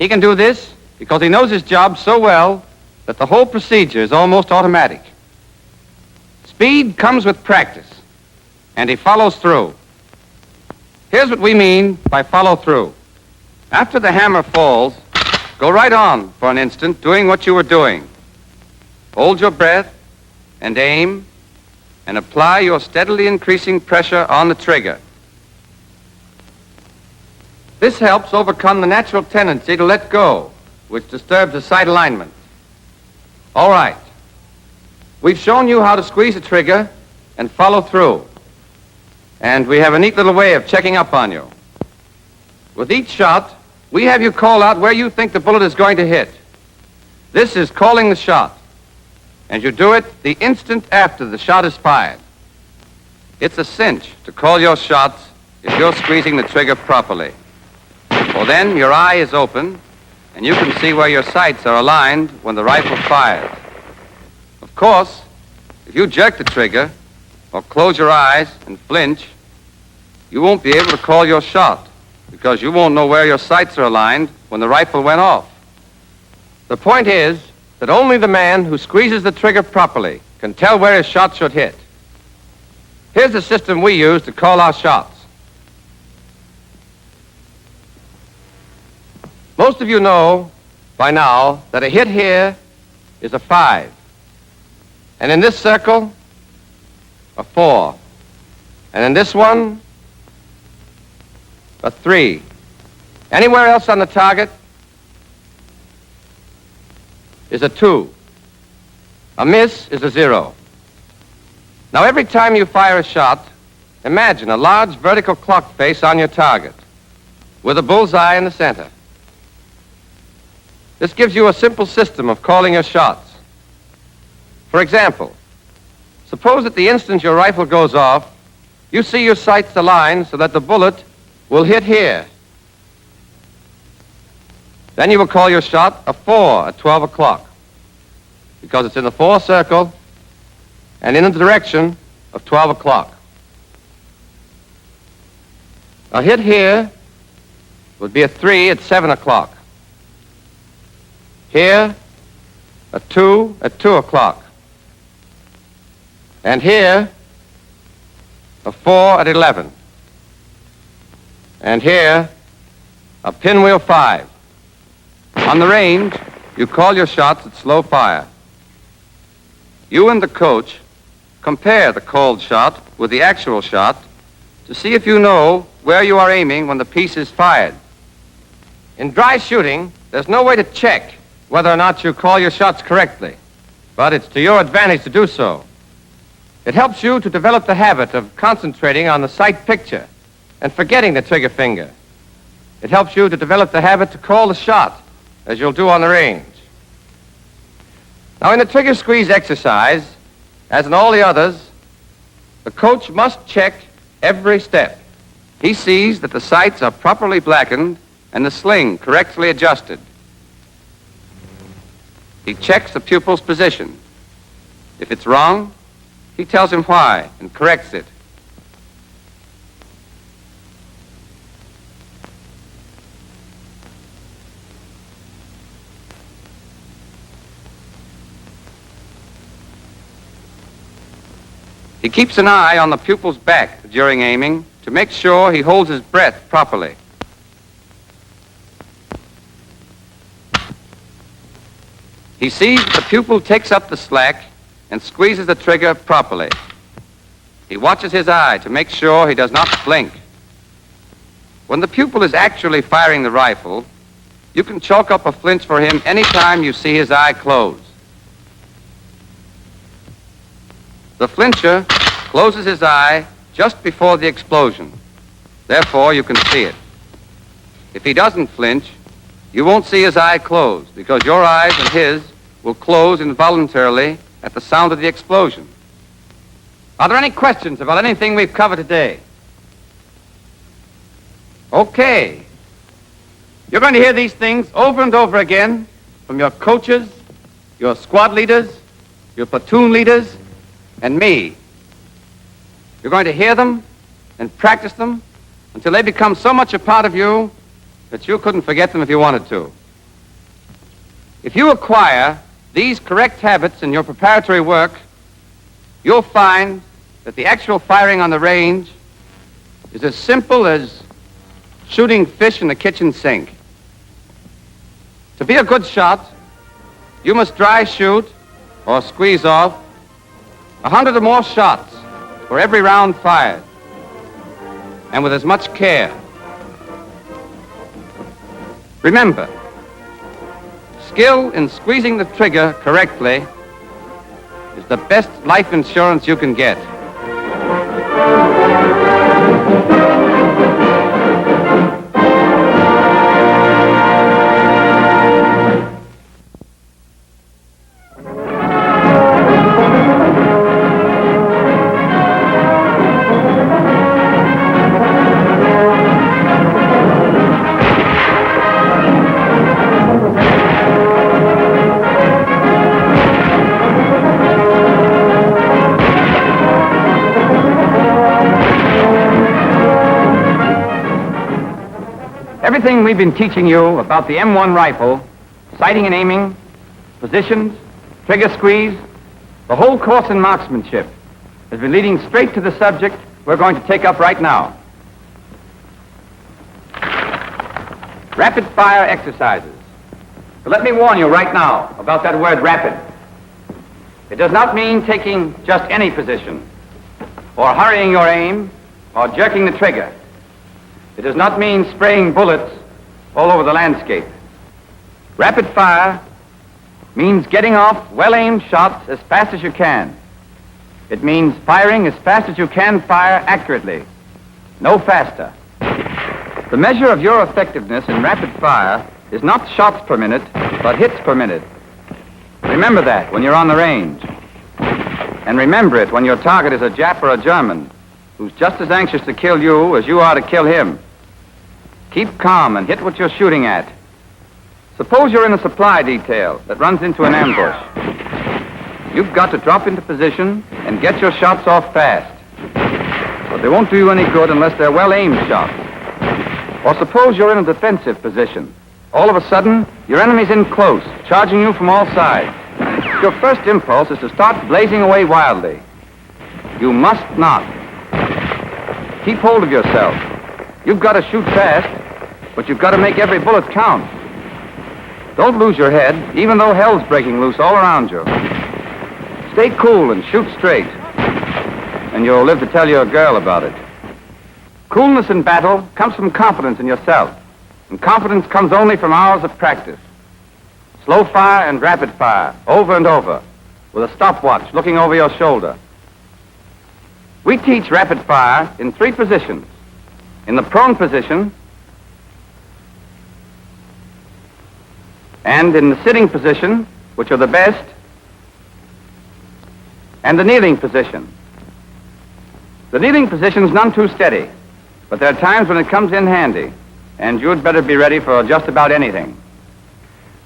He can do this because he knows his job so well that the whole procedure is almost automatic. Speed comes with practice, and he follows through. Here's what we mean by follow through. After the hammer falls, go right on for an instant doing what you were doing. Hold your breath and aim and apply your steadily increasing pressure on the trigger. This helps overcome the natural tendency to let go, which disturbs the sight alignment. All right. We've shown you how to squeeze the trigger and follow through. And we have a neat little way of checking up on you. With each shot, we have you call out where you think the bullet is going to hit. This is calling the shot. And you do it the instant after the shot is fired. It's a cinch to call your shots if you're squeezing the trigger properly. Well, then your eye is open, and you can see where your sights are aligned when the rifle fires. Of course, if you jerk the trigger or close your eyes and flinch, you won't be able to call your shot because you won't know where your sights are aligned when the rifle went off. The point is that only the man who squeezes the trigger properly can tell where his shot should hit. Here's the system we use to call our shots. Most of you know by now that a hit here is a 5. And in this circle, a 4. And in this one, a 3. Anywhere else on the target is a 2. A miss is a 0. Now, every time you fire a shot, imagine a large vertical clock face on your target with a bullseye in the center. This gives you a simple system of calling your shots. For example, suppose at the instant your rifle goes off, you see your sights aligned so that the bullet will hit here. Then you will call your shot a 4 at 12 o'clock because it's in the 4 circle and in the direction of 12 o'clock. A hit here would be a 3 at 7 o'clock. Here, a 2 at 2 o'clock. And here, a 4 at 11. And here, a pinwheel 5. On the range, you call your shots at slow fire. You and the coach compare the called shot with the actual shot to see if you know where you are aiming when the piece is fired. In dry shooting, there's no way to check whether or not you call your shots correctly, but it's to your advantage to do so. It helps you to develop the habit of concentrating on the sight picture and forgetting the trigger finger. It helps you to develop the habit to call the shot, as you'll do on the range. Now, in the trigger squeeze exercise, as in all the others, the coach must check every step. He sees that the sights are properly blackened and the sling correctly adjusted. He checks the pupil's position. If it's wrong, he tells him why and corrects it. He keeps an eye on the pupil's back during aiming to make sure he holds his breath properly. He sees that the pupil takes up the slack and squeezes the trigger properly. He watches his eye to make sure he does not blink. When the pupil is actually firing the rifle, you can chalk up a flinch for him any time you see his eye close. The flincher closes his eye just before the explosion. Therefore, you can see it. If he doesn't flinch, you won't see his eye close because your eyes and his will close involuntarily at the sound of the explosion. Are there any questions about anything we've covered today? Okay. You're going to hear these things over and over again from your coaches, your squad leaders, your platoon leaders, and me. You're going to hear them and practice them until they become so much a part of you that you couldn't forget them if you wanted to. If you acquire these correct habits in your preparatory work, you'll find that the actual firing on the range is as simple as shooting fish in the kitchen sink. To be a good shot, you must dry shoot or squeeze off 100 or more shots for every round fired, and with as much care. Remember, skill in squeezing the trigger correctly is the best life insurance you can get. Everything we've been teaching you about the M1 rifle, sighting and aiming, positions, trigger squeeze, the whole course in marksmanship has been leading straight to the subject we're going to take up right now. Rapid fire exercises. But let me warn you right now about that word rapid. It does not mean taking just any position, or hurrying your aim, or jerking the trigger. It does not mean spraying bullets all over the landscape. Rapid fire means getting off well-aimed shots as fast as you can. It means firing as fast as you can fire accurately, no faster. The measure of your effectiveness in rapid fire is not shots per minute, but hits per minute. Remember that when you're on the range. And remember it when your target is a Jap or a German, who's just as anxious to kill you as you are to kill him. Keep calm and hit what you're shooting at. Suppose you're in a supply detail that runs into an ambush. You've got to drop into position and get your shots off fast. But they won't do you any good unless they're well-aimed shots. Or suppose you're in a defensive position. All of a sudden, your enemy's in close, charging you from all sides. Your first impulse is to start blazing away wildly. You must not. Keep hold of yourself. You've got to shoot fast, but you've got to make every bullet count. Don't lose your head, even though hell's breaking loose all around you. Stay cool and shoot straight, and you'll live to tell your girl about it. Coolness in battle comes from confidence in yourself, and confidence comes only from hours of practice. Slow fire and rapid fire, over and over, with a stopwatch looking over your shoulder. We teach rapid fire in 3 positions. In the prone position, and in the sitting position, which are the best, and the kneeling position. The kneeling position's none too steady, but there are times when it comes in handy, and you'd better be ready for just about anything.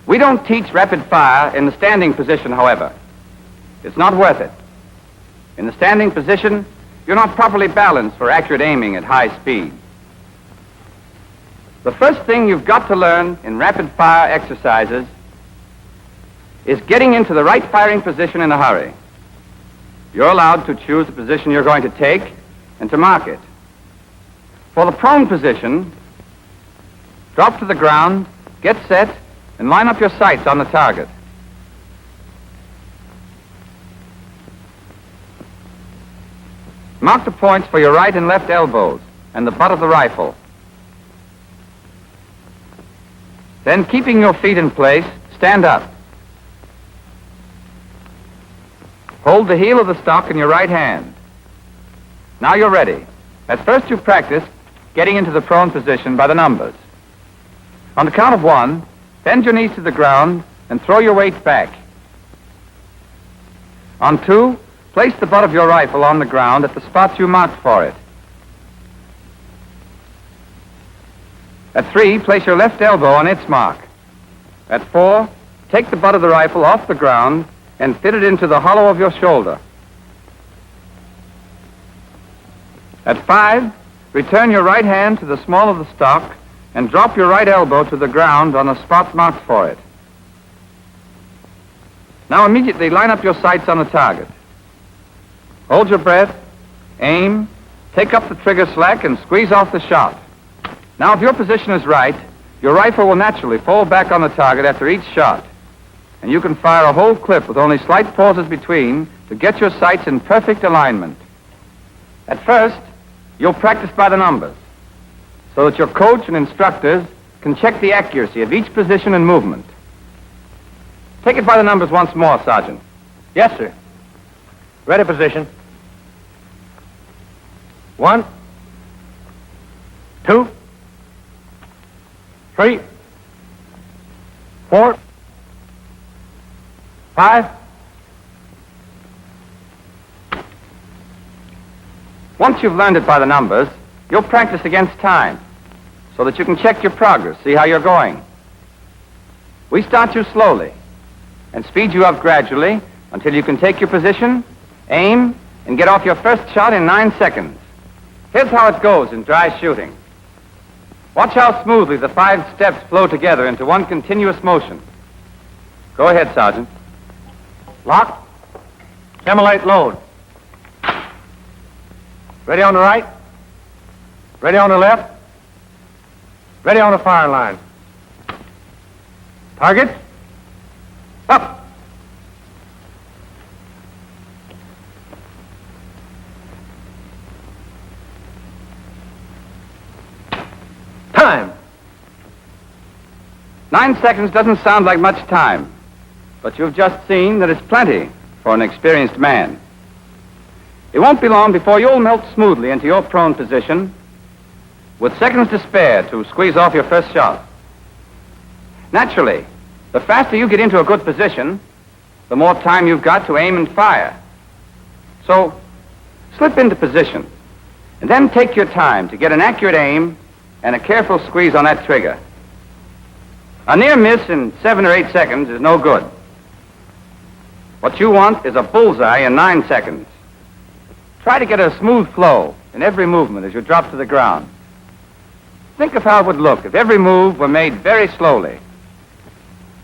We don't teach rapid fire in the standing position, however. It's not worth it. In the standing position, you're not properly balanced for accurate aiming at high speed. The first thing you've got to learn in rapid fire exercises is getting into the right firing position in a hurry. You're allowed to choose the position you're going to take and to mark it. For the prone position, drop to the ground, get set, and line up your sights on the target. Mark the points for your right and left elbows and the butt of the rifle. Then, keeping your feet in place, stand up. Hold the heel of the stock in your right hand. Now you're ready. At first you practice getting into the prone position by the numbers. On the count of 1, bend your knees to the ground and throw your weight back. On 2, place the butt of your rifle on the ground at the spots you marked for it. At 3, place your left elbow on its mark. At 4, take the butt of the rifle off the ground and fit it into the hollow of your shoulder. At 5, return your right hand to the small of the stock and drop your right elbow to the ground on the spot marked for it. Now immediately line up your sights on the target. Hold your breath, aim, take up the trigger slack, and squeeze off the shot. Now, if your position is right, your rifle will naturally fall back on the target after each shot, and you can fire a whole clip with only slight pauses between to get your sights in perfect alignment. At first, you'll practice by the numbers, so that your coach and instructors can check the accuracy of each position and movement. Take it by the numbers once more, Sergeant. Yes, sir. Ready position. 1, 2, 3, 4, 5. Once you've learned it by the numbers, you'll practice against time, so that you can check your progress, see how you're going. We start you slowly and speed you up gradually until you can take your position, aim, and get off your first shot in 9 seconds. Here's how it goes in dry shooting. Watch how smoothly the 5 steps flow together into one continuous motion. Go ahead, Sergeant. Lock. Simulate load. Ready on the right. Ready on the left. Ready on the firing line. Target. Up. Time. 9 seconds doesn't sound like much time, but you've just seen that it's plenty for an experienced man. It won't be long before you'll melt smoothly into your prone position with seconds to spare to squeeze off your first shot. Naturally, the faster you get into a good position, the more time you've got to aim and fire. So, slip into position, and then take your time to get an accurate aim and a careful squeeze on that trigger. A near miss in 7 or 8 seconds is no good. What you want is a bullseye in 9 seconds. Try to get a smooth flow in every movement as you drop to the ground. Think of how it would look if every move were made very slowly.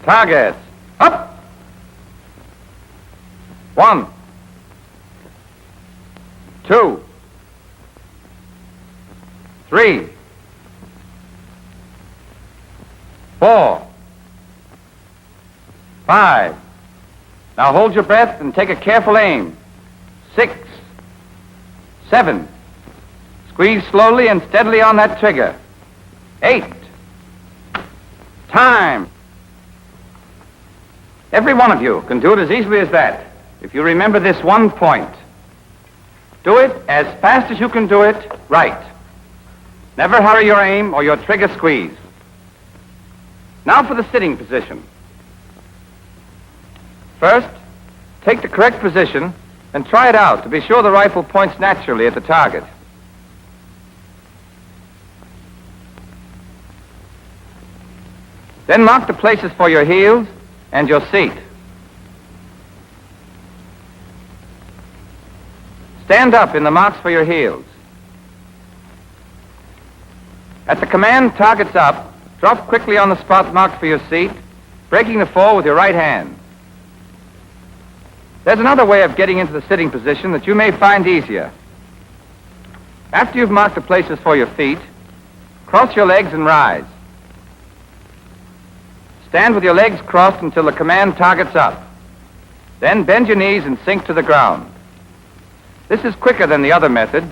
Targets. Up. 1, 2, 3, 4, 5. Now hold your breath and take a careful aim. 6, 7. Squeeze slowly and steadily on that trigger. 8. Time. Every one of you can do it as easily as that if you remember this one point. Do it as fast as you can do it right. Never hurry your aim or your trigger squeeze. Now for the sitting position. First, take the correct position and try it out to be sure the rifle points naturally at the target. Then mark the places for your heels and your seat. Stand up in the marks for your heels. At the command, targets up, drop quickly on the spot marked for your seat, breaking the fall with your right hand. There's another way of getting into the sitting position that you may find easier. After you've marked the places for your feet, cross your legs and rise. Stand with your legs crossed until the command targets up. Then bend your knees and sink to the ground. This is quicker than the other method,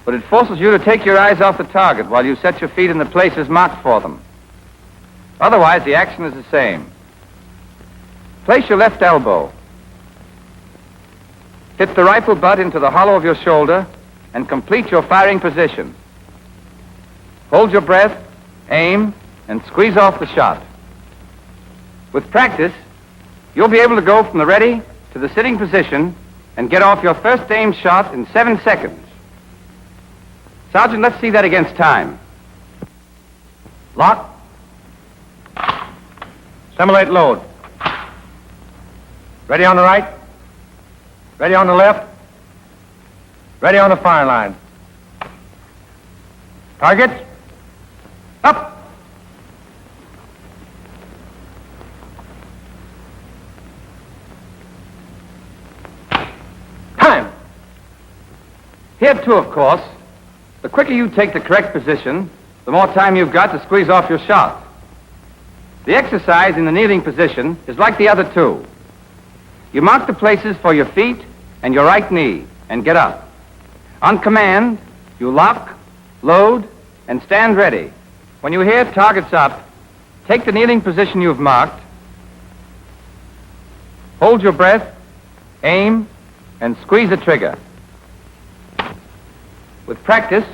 but it forces you to take your eyes off the target while you set your feet in the places marked for them. Otherwise, the action is the same. Place your left elbow. Fit the rifle butt into the hollow of your shoulder and complete your firing position. Hold your breath, aim, and squeeze off the shot. With practice, you'll be able to go from the ready to the sitting position and get off your first aimed shot in 7 seconds. Sergeant, let's see that against time. Lock. Simulate load. Ready on the right. Ready on the left. Ready on the firing line. Targets. Up. Time. Here, too, of course, the quicker you take the correct position, the more time you've got to squeeze off your shot. The exercise in the kneeling position is like the other two. You mark the places for your feet and your right knee and get up. On command, you lock, load, and stand ready. When you hear targets up, take the kneeling position you've marked, hold your breath, aim, and squeeze the trigger. With practice,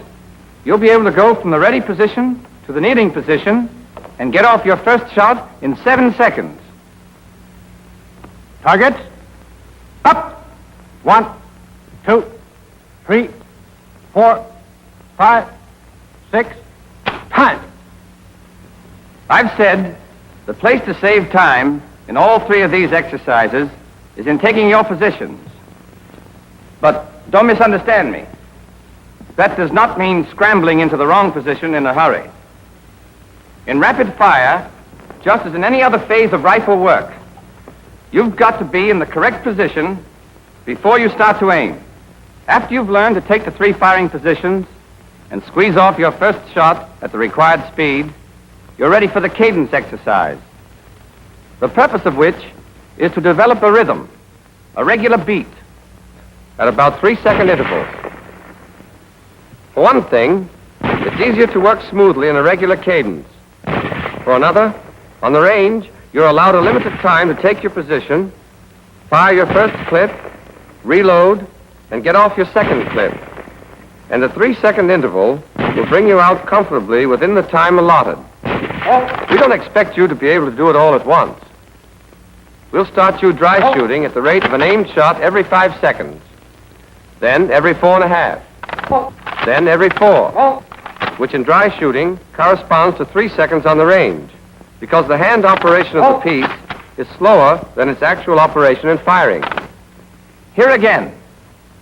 you'll be able to go from the ready position to the kneeling position and get off your first shot in 7 seconds. Targets. Up. 1, 2, 3, 4, 5, 6. Time. I've said the place to save time in all three of these exercises is in taking your positions. But don't misunderstand me. That does not mean scrambling into the wrong position in a hurry. In rapid fire, just as in any other phase of rifle work, you've got to be in the correct position before you start to aim. After you've learned to take the 3 firing positions and squeeze off your first shot at the required speed, you're ready for the cadence exercise, the purpose of which is to develop a rhythm, a regular beat, at about 3-second intervals. For one thing, it's easier to work smoothly in a regular cadence. For another, on the range, you're allowed a limited time to take your position, fire your first clip, reload, and get off your second clip. And the 3-second interval will bring you out comfortably within the time allotted. We don't expect you to be able to do it all at once. We'll start you dry shooting at the rate of an aimed shot every 5 seconds. Then every 4.5. Then every 4. Which in dry shooting corresponds to 3 seconds on the range, because the hand operation of the piece is slower than its actual operation in firing. Here again,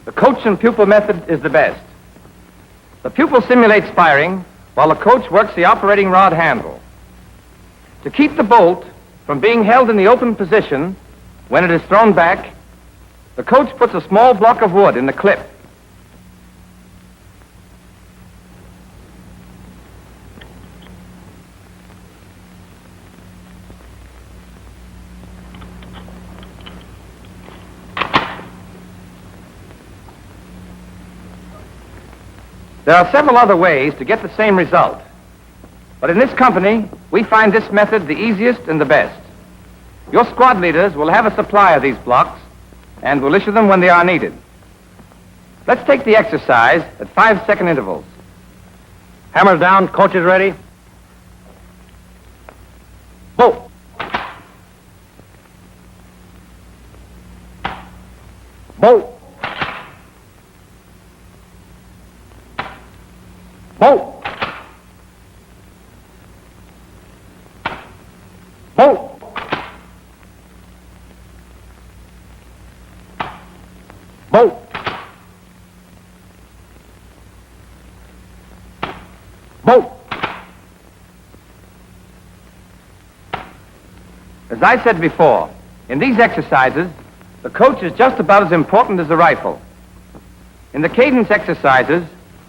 the coach and pupil method is the best. The pupil simulates firing while the coach works the operating rod handle. To keep the bolt from being held in the open position when it is thrown back, the coach puts a small block of wood in the clip. There are several other ways to get the same result. But in this company, we find this method the easiest and the best. Your squad leaders will have a supply of these blocks and will issue them when they are needed. Let's take the exercise at 5-second intervals. Hammer down. Coach is ready. Bolt. Bolt. Bolt. Bolt. Bolt. Bolt. As I said before, in these exercises, the coach is just about as important as the rifle. In the cadence exercises,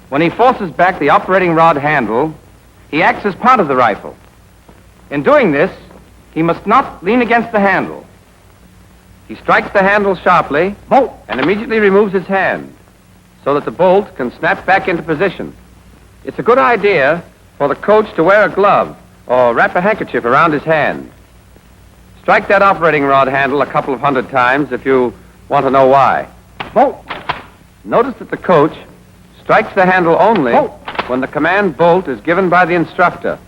when he forces back the operating rod handle, he acts as part of the rifle. In doing this, he must not lean against the handle. He strikes the handle sharply and immediately removes his hand so that the bolt can snap back into position. It's a good idea for the coach to wear a glove or wrap a handkerchief around his hand. Strike that operating rod handle a couple of 100 times if you want to know why. Notice that the coach strikes the handle only when the command bolt is given by the instructor.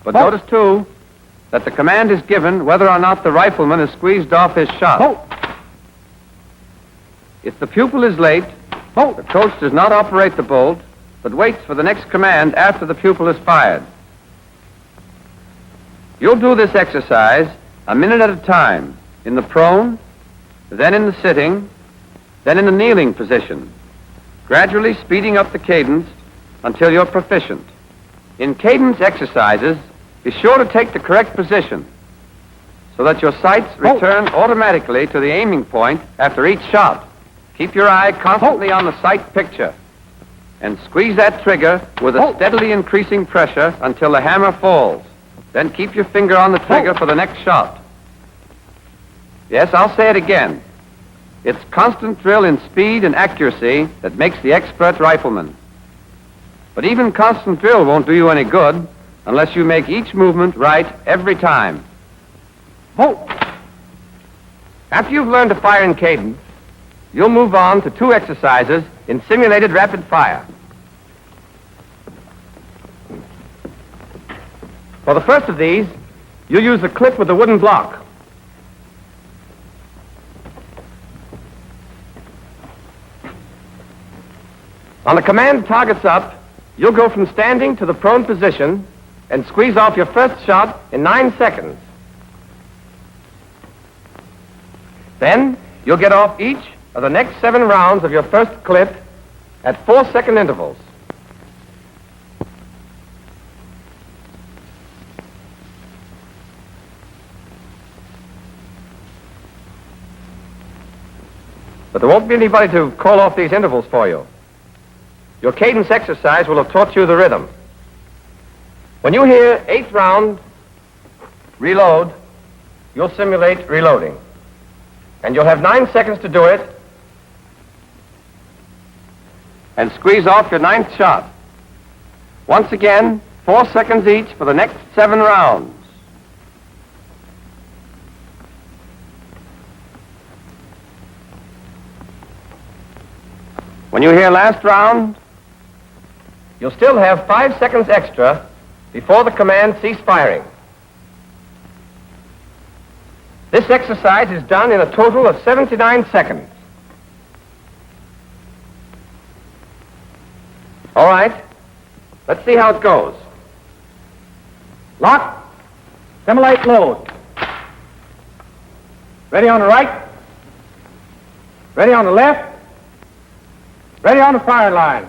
But notice, too, that the command is given whether or not the rifleman has squeezed off his shot. If the pupil is late, the coach does not operate the bolt, but waits for the next command after the pupil is fired. You'll do this exercise a minute at a time, in the prone, then in the sitting, then in the kneeling position, gradually speeding up the cadence until you're proficient. In cadence exercises, be sure to take the correct position so that your sights return automatically to the aiming point after each shot. Keep your eye constantly on the sight picture and squeeze that trigger with a steadily increasing pressure until the hammer falls. Then keep your finger on the trigger for the next shot. Yes, I'll say it again. It's constant drill in speed and accuracy that makes the expert rifleman. But even constant drill won't do you any good unless you make each movement right every time. After you've learned to fire in cadence, you'll move on to 2 exercises in simulated rapid fire. For the first of these, you'll use the clip with the wooden block. On the command targets up, you'll go from standing to the prone position and squeeze off your first shot in 9 seconds. Then, you'll get off each of the next 7 rounds of your first clip at 4-second intervals. But there won't be anybody to call off these intervals for you. Your cadence exercise will have taught you the rhythm. When you hear 8th round, reload, you'll simulate reloading. And you'll have 9 seconds to do it and squeeze off your 9th shot. Once again, 4 seconds each for the next 7 rounds. When you hear last round, you'll still have 5 seconds extra before the command cease firing. This exercise is done in a total of 79 seconds. All right, let's see how it goes. Lock. Simulate load. Ready on the right. Ready on the left. Ready on the fire line.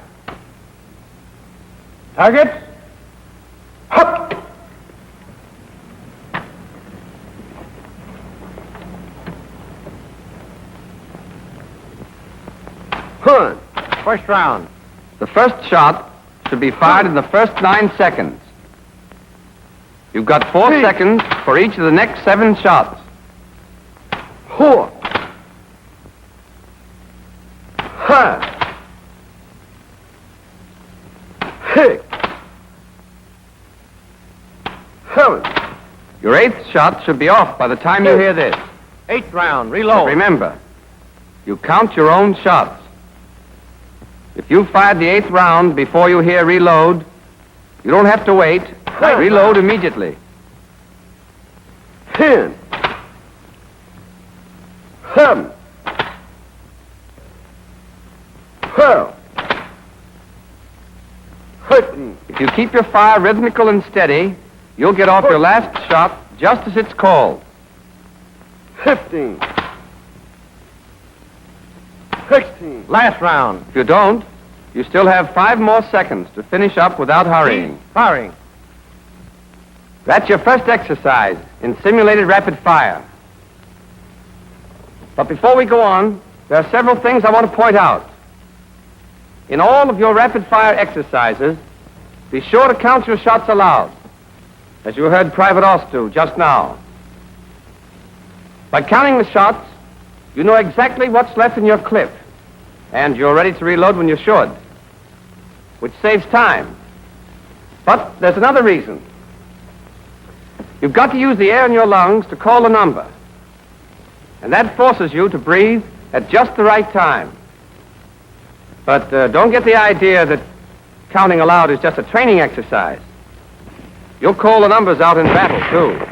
Target. Up. Good. First round. The first shot should be fired in the first 9 seconds. You've got 4 seconds for each of the next 7 shots. 4. Ha. 6. 7. Your 8th shot should be off by the time you hear this. 8th round. Reload. Remember, you count your own shots. If you fired the 8th round before you hear reload, you don't have to wait. Reload immediately. 10. 7. 12. 13. If you keep your fire rhythmical and steady, you'll get off your last shot just as it's called. 15. 16. Last round. If you don't, you still have 5 more seconds to finish up without hurrying. Firing. That's your first exercise in simulated rapid fire. But before we go on, there are several things I want to point out. In all of your rapid fire exercises, be sure to count your shots aloud, as you heard Private Oss do just now. By counting the shots, you know exactly what's left in your clip, and you're ready to reload when you should, which saves time. But there's another reason. You've got to use the air in your lungs to call the number, and that forces you to breathe at just the right time. But don't get the idea that counting aloud is just a training exercise. You'll call the numbers out in battle, too.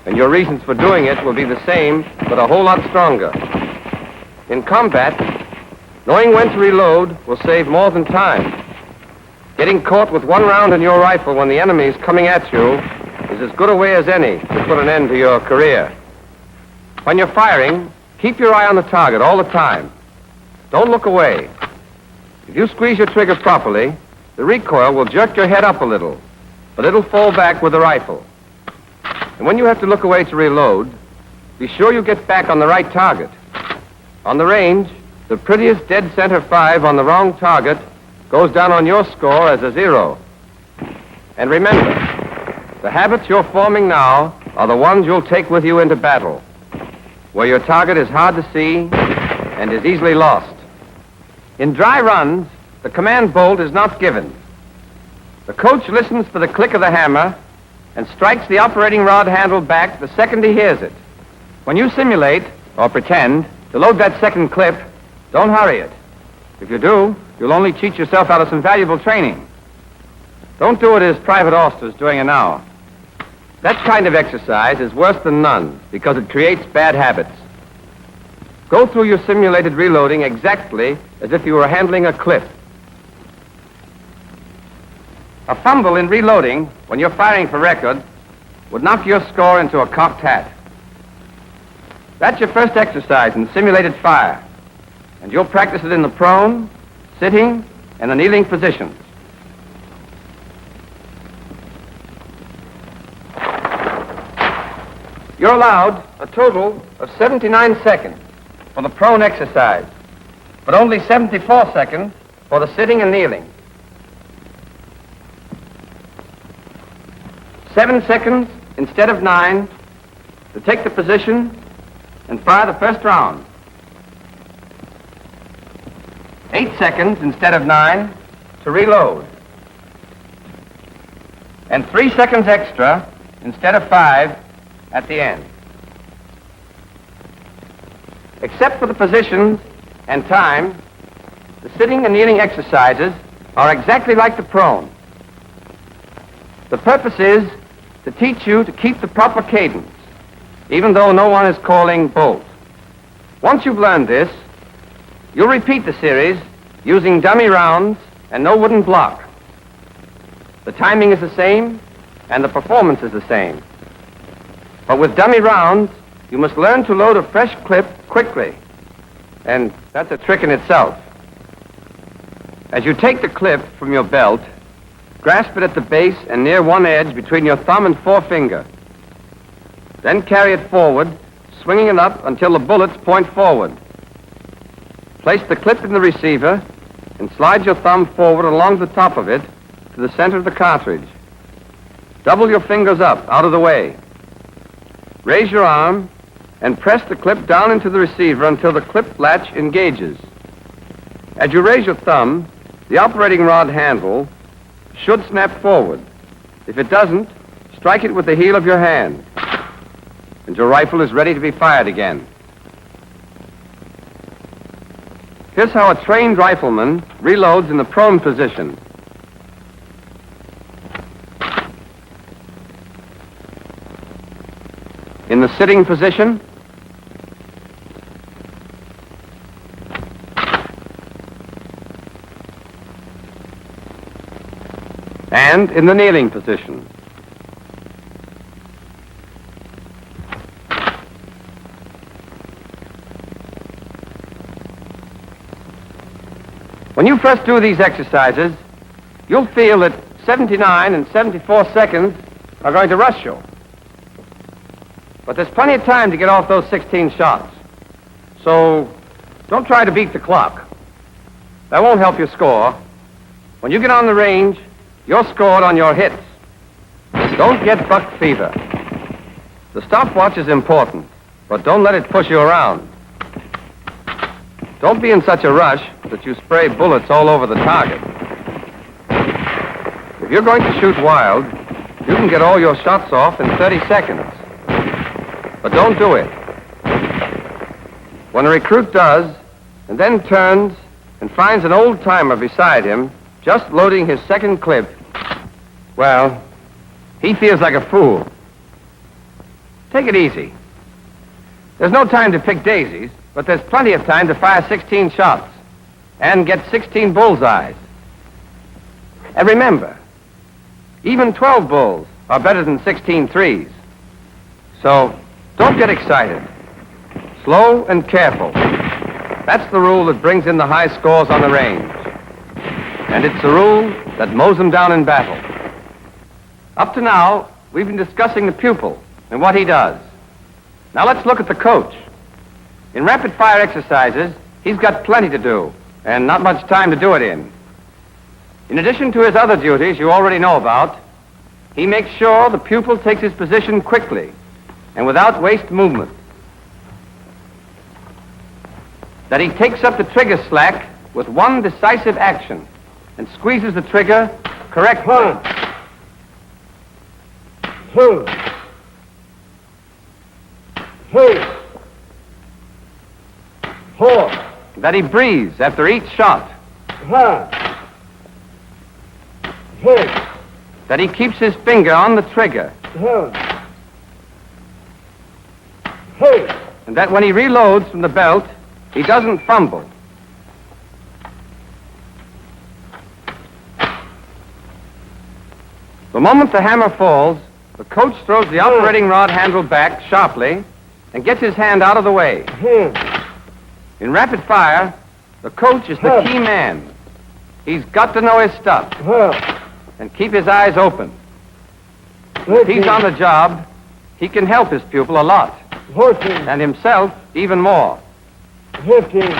And your reasons for doing it will be the same, but a whole lot stronger. In combat, knowing when to reload will save more than time. Getting caught with 1 round in your rifle when the enemy is coming at you is as good a way as any to put an end to your career. When you're firing, keep your eye on the target all the time. Don't look away. If you squeeze your trigger properly, the recoil will jerk your head up a little, but it'll fall back with the rifle. And when you have to look away to reload, be sure you get back on the right target. On the range, the prettiest dead center 5 on the wrong target goes down on your score as a 0. And remember, the habits you're forming now are the ones you'll take with you into battle, where your target is hard to see and is easily lost. In dry runs, the command bolt is not given. The coach listens for the click of the hammer and strikes the operating rod handle back the second he hears it. When you simulate, or pretend, to load that second clip, don't hurry it. If you do, you'll only cheat yourself out of some valuable training. Don't do it as Private Auster's doing it now. That kind of exercise is worse than none because it creates bad habits. Go through your simulated reloading exactly as if you were handling a clip. A fumble in reloading when you're firing for record would knock your score into a cocked hat. That's your first exercise in simulated fire, and you'll practice it in the prone, sitting, and the kneeling positions. You're allowed a total of 79 seconds for the prone exercise, but only 74 seconds for the sitting and kneeling. 7 seconds instead of 9 to take the position and fire the first round. 8 seconds instead of 9 to reload. And 3 seconds extra instead of 5 at the end. Except for the positions and time, the sitting and kneeling exercises are exactly like the prone. The purpose is to teach you to keep the proper cadence, even though no one is calling bolt. Once you've learned this, you'll repeat the series using dummy rounds and no wooden block. The timing is the same, and the performance is the same. But with dummy rounds, you must learn to load a fresh clip quickly, and that's a trick in itself. As you take the clip from your belt, grasp it at the base and near one edge between your thumb and forefinger. Then carry it forward, swinging it up until the bullets point forward. Place the clip in the receiver and slide your thumb forward along the top of it to the center of the cartridge. Double your fingers up, out of the way. Raise your arm and press the clip down into the receiver until the clip latch engages. As you raise your thumb, the operating rod handle should snap forward. If it doesn't, strike it with the heel of your hand, and your rifle is ready to be fired again. Here's how a trained rifleman reloads in the prone position. In the sitting position, and in the kneeling position. When you first do these exercises, you'll feel that 79 and 74 seconds are going to rush you. But there's plenty of time to get off those 16 shots. So don't try to beat the clock. That won't help your score. When you get on the range, you're scored on your hits. Don't get buck fever. The stopwatch is important, but don't let it push you around. Don't be in such a rush that you spray bullets all over the target. If you're going to shoot wild, you can get all your shots off in 30 seconds. But don't do it. When a recruit does, and then turns and finds an old-timer beside him, just loading his second clip, well, he feels like a fool. Take it easy. There's no time to pick daisies, but there's plenty of time to fire 16 shots and get 16 bullseyes. And remember, even 12 bulls are better than 16 threes. So don't get excited. Slow and careful. That's the rule that brings in the high scores on the range. And it's the rule that mows them down in battle. Up to now, we've been discussing the pupil and what he does. Now let's look at the coach. In rapid-fire exercises, he's got plenty to do, and not much time to do it in. In addition to his other duties you already know about, he makes sure the pupil takes his position quickly and without waste movement. That he takes up the trigger slack with one decisive action and squeezes the trigger correctly. 1, 2, 3, 4, That he breathes after each shot. 5, 6, That he keeps his finger on the trigger. 7, 8, And that when he reloads from the belt, he doesn't fumble. The moment the hammer falls, the coach throws the operating rod handle back sharply and gets his hand out of the way. 10, In rapid fire, the coach is the key man. He's got to know his stuff 12, and keep his eyes open. If he's on the job, he can help his pupil a lot, 14, and himself even more. 15,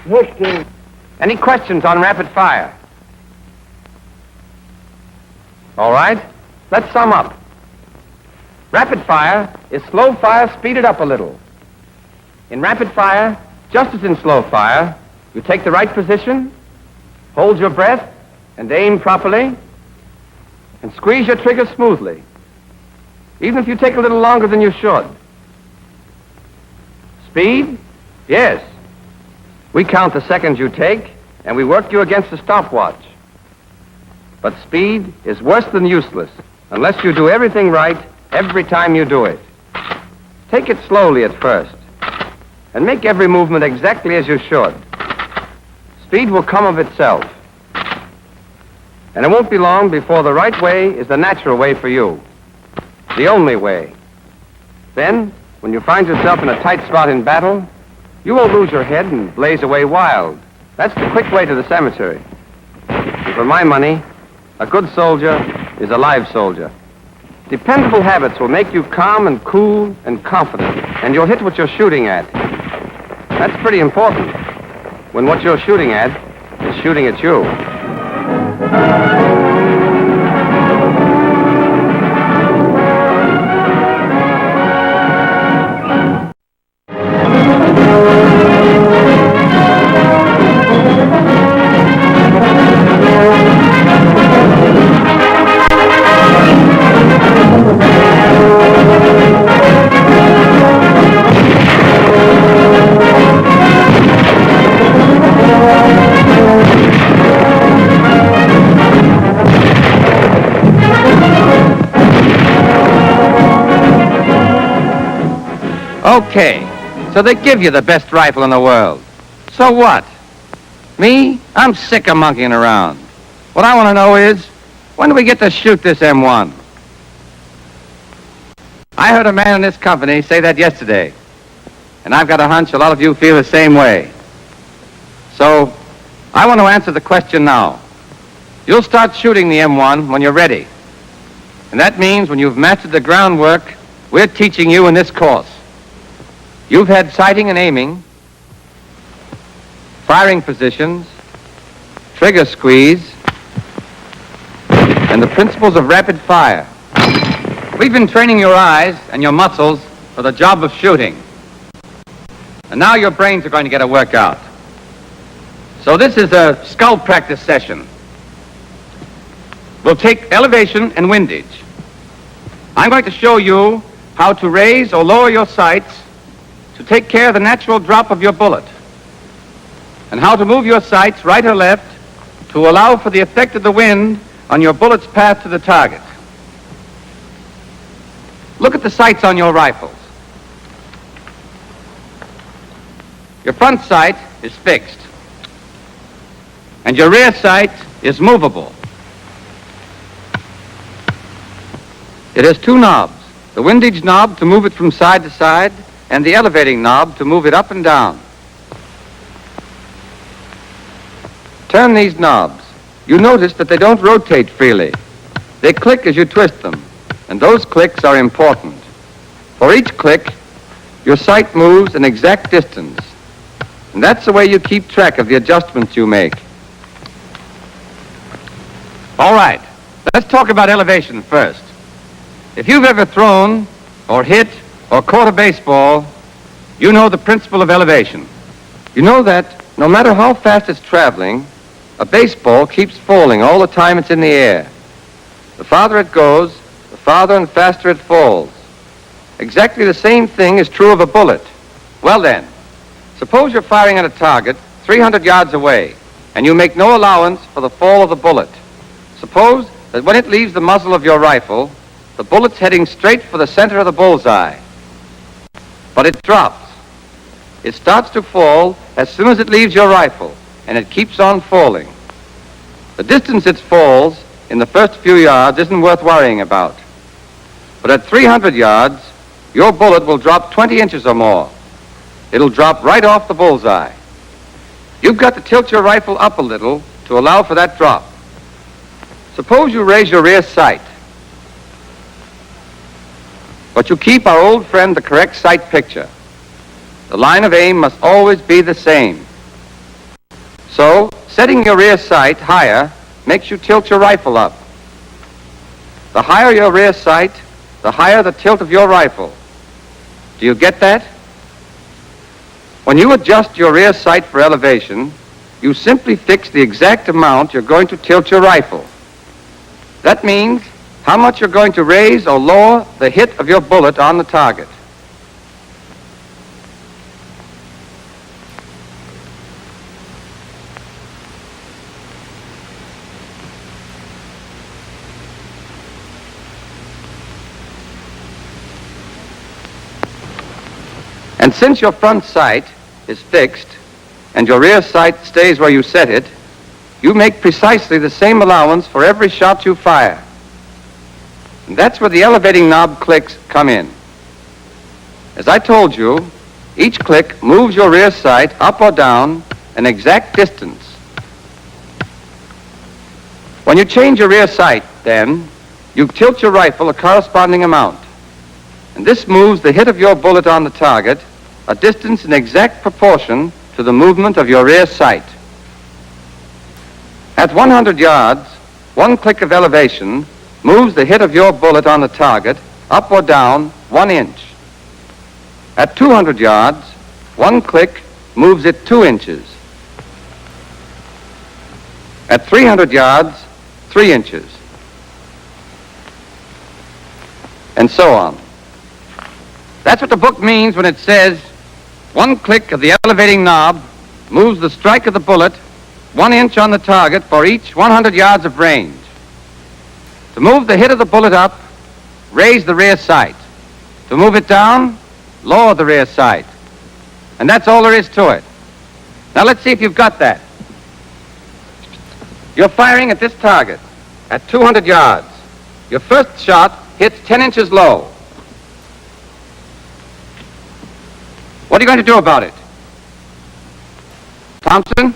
16, Any questions on rapid fire? All right, let's sum up. Rapid fire is slow fire speeded up a little. In rapid fire, just as in slow fire, you take the right position, hold your breath, and aim properly, and squeeze your trigger smoothly, even if you take a little longer than you should. Speed? Yes. We count the seconds you take, and we work you against the stopwatch. But speed is worse than useless unless you do everything right every time you do it. Take it slowly at first, and make every movement exactly as you should. Speed will come of itself. And it won't be long before the right way is the natural way for you. The only way. Then, when you find yourself in a tight spot in battle, you won't lose your head and blaze away wild. That's the quick way to the cemetery. And for my money, a good soldier is a live soldier. Dependable habits will make you calm and cool and confident, and you'll hit what you're shooting at. That's pretty important, when what you're shooting at is shooting at you. Okay, so they give you the best rifle in the world. So what? Me? I'm sick of monkeying around. What I want to know is, when do we get to shoot this M1? I heard a man in this company say that yesterday, and I've got a hunch a lot of you feel the same way. So, I want to answer the question now. You'll start shooting the M1 when you're ready. And that means when you've mastered the groundwork we're teaching you in this course. You've had sighting and aiming, firing positions, trigger squeeze, and the principles of rapid fire. We've been training your eyes and your muscles for the job of shooting. And now your brains are going to get a workout. So this is a skull practice session. We'll take elevation and windage. I'm going to show you how to raise or lower your sights to take care of the natural drop of your bullet, and how to move your sights right or left to allow for the effect of the wind on your bullet's path to the target. Look at the sights on your rifles. Your front sight is fixed, and your rear sight is movable. It has two knobs, the windage knob to move it from side to side, and the elevating knob to move it up and down. turn these knobs, you notice that they don't rotate freely. They click as you twist them, and those clicks are important. For each click, your sight moves an exact distance, and that's the way you keep track of the adjustments you make. All right, let's talk about elevation first. If you've ever thrown or hit or caught a baseball, you know the principle of elevation. You know that no matter how fast it's traveling, a baseball keeps falling all the time it's in the air. The farther it goes, the farther and faster it falls. Exactly the same thing is true of a bullet. Well then, suppose you're firing at a target 300 yards away, and you make no allowance for the fall of the bullet. Suppose that when it leaves the muzzle of your rifle, the bullet's heading straight for the center of the bullseye. But it drops. It starts to fall as soon as it leaves your rifle, and it keeps on falling. The distance it falls in the first few yards isn't worth worrying about. But at 300 yards, your bullet will drop 20 inches or more. It'll drop right off the bullseye. You've got to tilt your rifle up a little to allow for that drop. Suppose you raise your rear sight. But you keep our old friend the correct sight picture. The line of aim must always be the same. So, setting your rear sight higher makes you tilt your rifle up. The higher your rear sight, the higher the tilt of your rifle. Do you get that? When you adjust your rear sight for elevation, you simply fix the exact amount you're going to tilt your rifle. That means how much you're going to raise or lower the hit of your bullet on the target. And since your front sight is fixed and your rear sight stays where you set it, you make precisely the same allowance for every shot you fire. And that's where the elevating knob clicks come in. As I told you, each click moves your rear sight up or down an exact distance. When you change your rear sight, then, you tilt your rifle a corresponding amount. And this moves the hit of your bullet on the target a distance in exact proportion to the movement of your rear sight. At 100 yards, one click of elevation moves the hit of your bullet on the target up or down 1 inch. At 200 yards, one click moves it 2 inches. At 300 yards, 3 inches. And so on. That's what the book means when it says, one click of the elevating knob moves the strike of the bullet 1 inch on the target for each 100 yards of range. To move the hit of the bullet up, raise the rear sight. To move it down, lower the rear sight. And that's all there is to it. Now let's see if you've got that. You're firing at this target at 200 yards. Your first shot hits 10 inches low. What are you going to do about it? Thompson?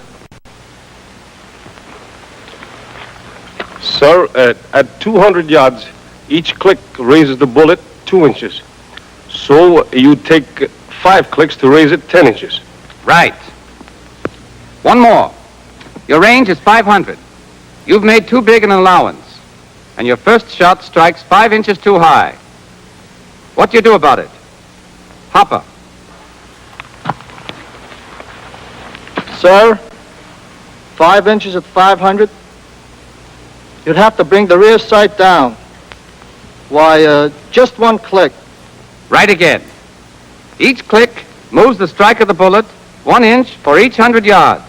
Sir, at 200 yards, each click raises the bullet 2 inches. So you take 5 clicks to raise it 10 inches. Right. One more. Your range is 500. You've made too big an allowance, and your first shot strikes 5 inches too high. What do you do about it? Hopper. Sir, 5 inches at 500. You'd have to bring the rear sight down. Why, just one click. Right again. Each click moves the strike of the bullet 1 inch for each 100 yards.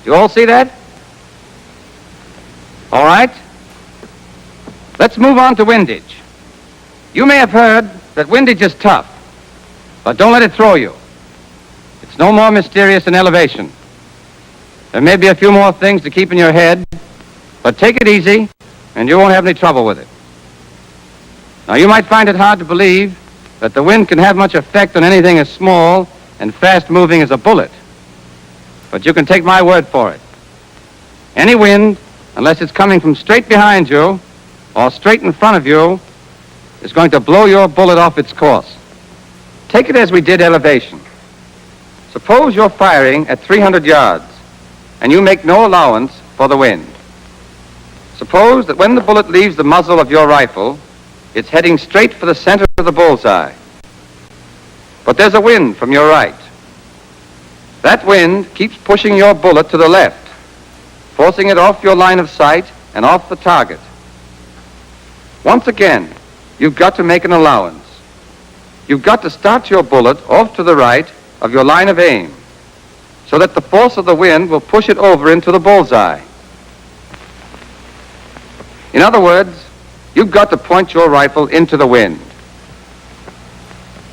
Do you all see that? All right. Let's move on to windage. You may have heard that windage is tough, but don't let it throw you. It's no more mysterious than elevation. There may be a few more things to keep in your head, but take it easy, and you won't have any trouble with it. Now, you might find it hard to believe that the wind can have much effect on anything as small and fast-moving as a bullet, but you can take my word for it. Any wind, unless it's coming from straight behind you or straight in front of you, is going to blow your bullet off its course. Take it as we did elevation. Suppose you're firing at 300 yards and you make no allowance for the wind. Suppose that when the bullet leaves the muzzle of your rifle, it's heading straight for the center of the bullseye. But there's a wind from your right. That wind keeps pushing your bullet to the left, forcing it off your line of sight and off the target. Once again, you've got to make an allowance. You've got to start your bullet off to the right of your line of aim, so that the force of the wind will push it over into the bullseye. In other words, you've got to point your rifle into the wind.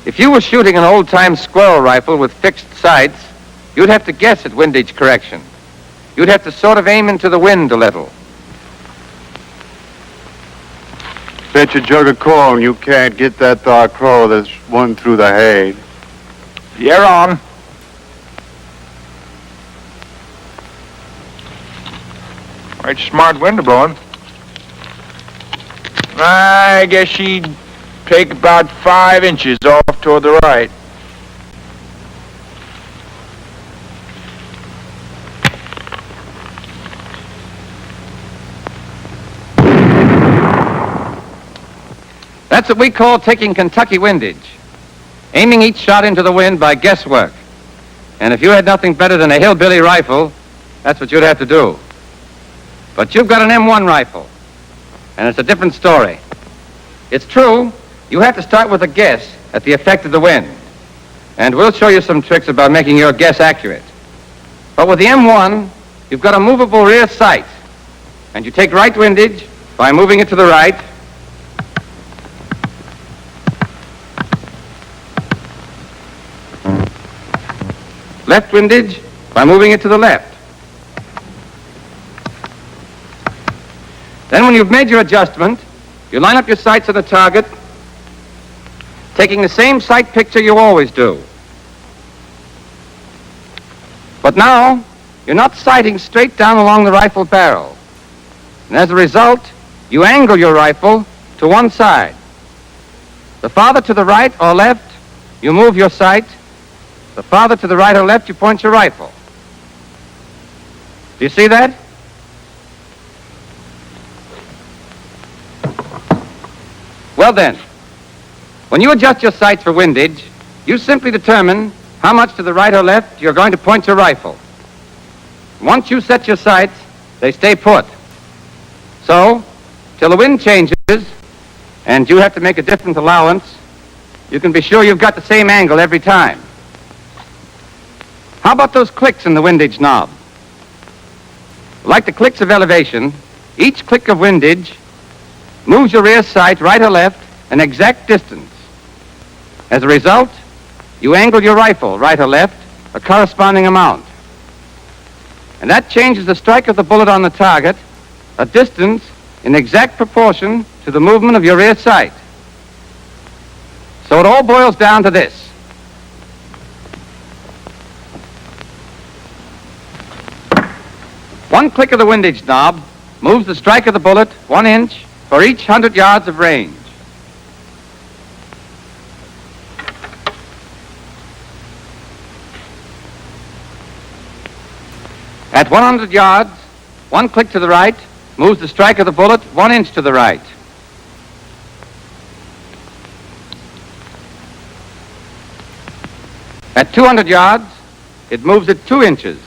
If you were shooting an old-time squirrel rifle with fixed sights, you'd have to guess at windage correction. You'd have to sort of aim into the wind a little. Fetch a jug of coal and you can't get that dark crow that's won through the hay. You're on. Right, smart wind blowing. I guess she'd take about 5 inches off toward the right. That's what we call taking Kentucky windage, aiming each shot into the wind by guesswork. And if you had nothing better than a hillbilly rifle, that's what you'd have to do. But you've got an M1 rifle, and it's a different story. It's true, you have to start with a guess at the effect of the wind. And we'll show you some tricks about making your guess accurate. But with the M1, you've got a movable rear sight, and you take right windage by moving it to the right, left windage by moving it to the left. Then when you've made your adjustment, you line up your sights on the target, taking the same sight picture you always do. But now, you're not sighting straight down along the rifle barrel. And as a result, you angle your rifle to one side. The farther to the right or left, you move your sight. The farther to the right or left, you point your rifle. Do you see that? Well then, when you adjust your sights for windage, you simply determine how much to the right or left you're going to point your rifle. Once you set your sights, they stay put. So, till the wind changes, and you have to make a different allowance, you can be sure you've got the same angle every time. How about those clicks in the windage knob? Like the clicks of elevation, each click of windage moves your rear sight right or left an exact distance. As a result, you angle your rifle right or left a corresponding amount. And that changes the strike of the bullet on the target a distance in exact proportion to the movement of your rear sight. So it all boils down to this. One click of the windage knob moves the strike of the bullet 1 inch for each 100 yards of range. At 100 yards, one click to the right moves the strike of the bullet 1 inch to the right. At 200 yards, it moves it 2 inches.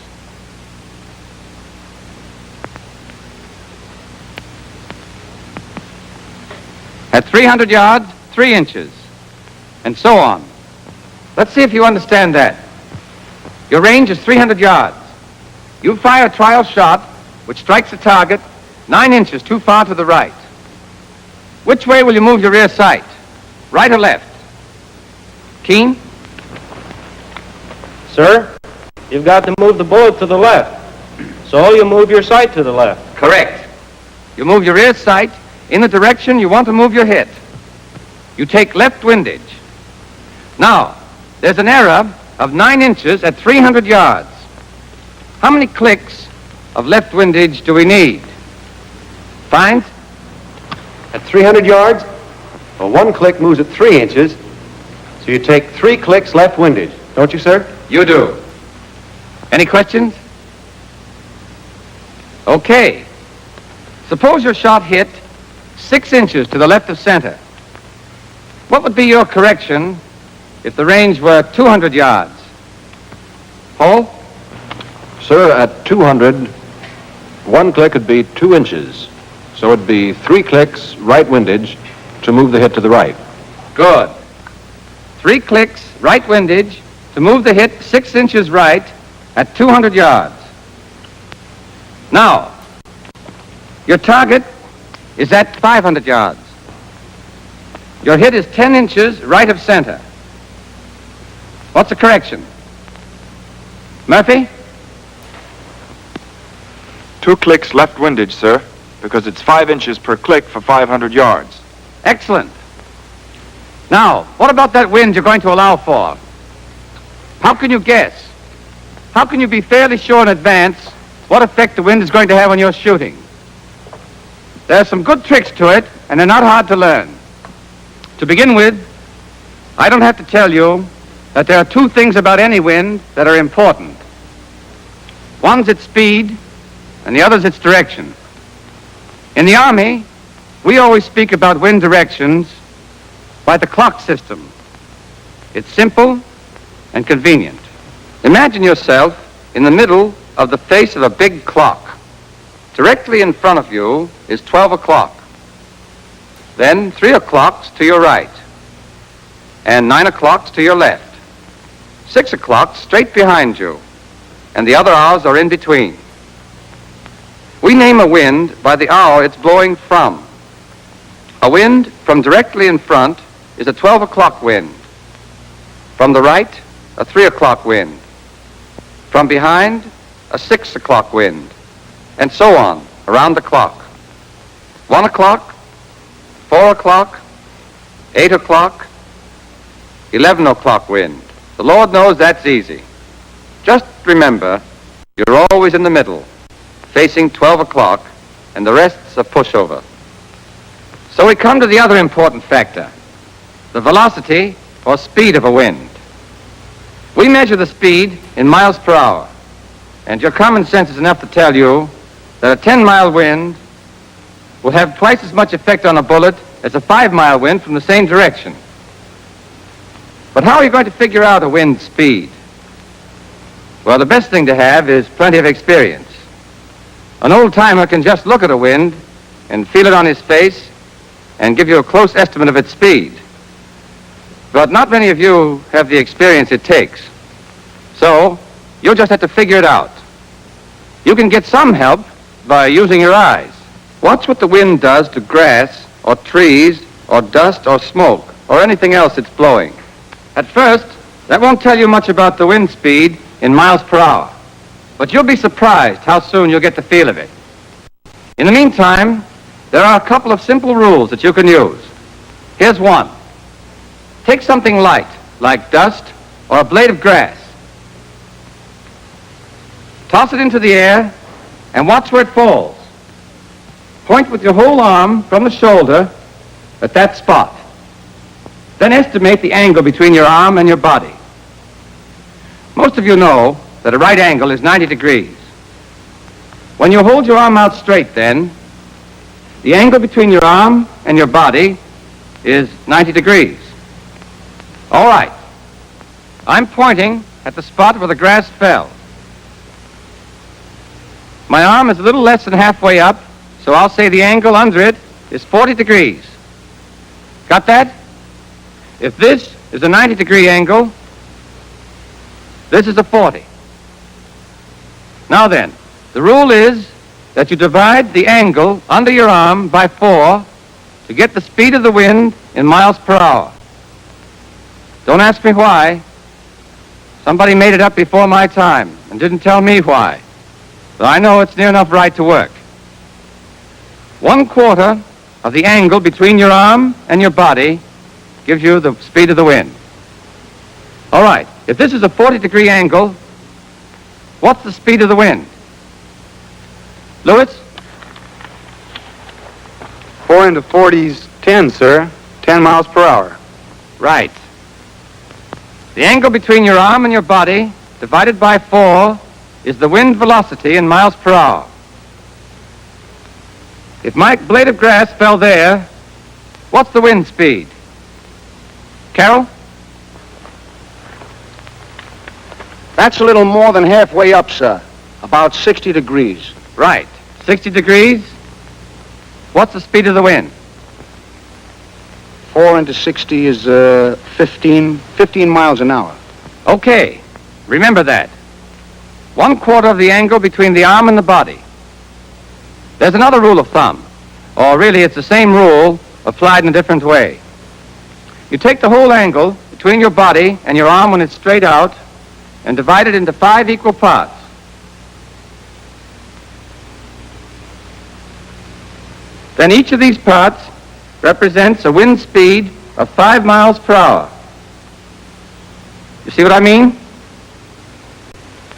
At 300 yards, 3 inches, and so on. Let's see if you understand that. Your range is 300 yards. You fire a trial shot which strikes the target 9 inches too far to the right. Which way will you move your rear sight? Right or left? Keen? Sir, you've got to move the bullet to the left. So you move your sight to the left. Correct. You move your rear sight in the direction you want to move your hit. You take left windage. Now, there's an error of 9 inches at 300 yards. How many clicks of left windage do we need? Fines? At 300 yards, well, one click moves at 3 inches, so you take 3 clicks left windage. Don't you, sir? You do. Any questions? Okay. Suppose your shot hit 6 inches to the left of center. What would be your correction if the range were 200 yards? Paul? Sir, at 200, one click would be 2 inches. So it'd be 3 clicks right windage to move the hit to the right. Good. 3 clicks right windage to move the hit 6 inches right at 200 yards. Now, your target is at 500 yards. Your hit is 10 inches right of center. What's the correction? Murphy? 2 clicks left windage, sir, because it's 5 inches per click for 500 yards. Excellent. Now, what about that wind you're going to allow for? How can you guess? How can you be fairly sure in advance what effect the wind is going to have on your shooting? There are some good tricks to it, and they're not hard to learn. To begin with, I don't have to tell you that there are 2 things about any wind that are important. One's its speed, and the other's its direction. In the Army, we always speak about wind directions by the clock system. It's simple and convenient. Imagine yourself in the middle of the face of a big clock. Directly in front of you is 12 o'clock. Then 3 o'clocks to your right, and 9 o'clocks to your left. 6 o'clock straight behind you, and the other hours are in between. We name a wind by the hour it's blowing from. A wind from directly in front is a 12 o'clock wind. From the right, a 3 o'clock wind. From behind, a 6 o'clock wind. And so on, around the clock. 1 o'clock, 4 o'clock, 8 o'clock, 11 o'clock wind. The Lord knows that's easy. Just remember, you're always in the middle, facing 12 o'clock, and the rest's a pushover. So we come to the other important factor, the velocity or speed of a wind. We measure the speed in miles per hour, and your common sense is enough to tell you that a 10-mile wind will have twice as much effect on a bullet as a 5-mile wind from the same direction. But how are you going to figure out a wind's speed? Well, the best thing to have is plenty of experience. An old-timer can just look at a wind and feel it on his face and give you a close estimate of its speed. But not many of you have the experience it takes. So, you'll just have to figure it out. You can get some help by using your eyes. Watch what the wind does to grass or trees or dust or smoke or anything else it's blowing. At first, that won't tell you much about the wind speed in miles per hour. But you'll be surprised how soon you'll get the feel of it. In the meantime, there are a couple of simple rules that you can use. Here's one. Take something light, like dust or a blade of grass. Toss it into the air and watch where it falls. Point with your whole arm from the shoulder at that spot. Then estimate the angle between your arm and your body. Most of you know that a right angle is 90 degrees. When you hold your arm out straight then, the angle between your arm and your body is 90 degrees. All right. I'm pointing at the spot where the grass fell. My arm is a little less than halfway up, so I'll say the angle under it is 40 degrees. Got that? If this is a 90-degree angle, this is a 40. Now then, the rule is that you divide the angle under your arm by 4 to get the speed of the wind in miles per hour. Don't ask me why. Somebody made it up before my time and didn't tell me why. So I know it's near enough right to work. 1/4 of the angle between your arm and your body gives you the speed of the wind. All right, if this is a 40-degree angle, what's the speed of the wind? Lewis? 4 into 40's 10, sir. 10 miles per hour. Right. The angle between your arm and your body divided by 4 is the wind velocity in miles per hour. If my blade of grass fell there, what's the wind speed? Carol? That's a little more than halfway up, sir. About 60 degrees. Right. 60 degrees. What's the speed of the wind? 4 into 60 is 15 miles an hour. Okay. Remember that. 1/4 of the angle between the arm and the body. There's another rule of thumb. Or really, it's the same rule applied in a different way. You take the whole angle between your body and your arm when it's straight out and divide it into 5 equal parts. Then each of these parts represents a wind speed of 5 miles per hour. You see what I mean?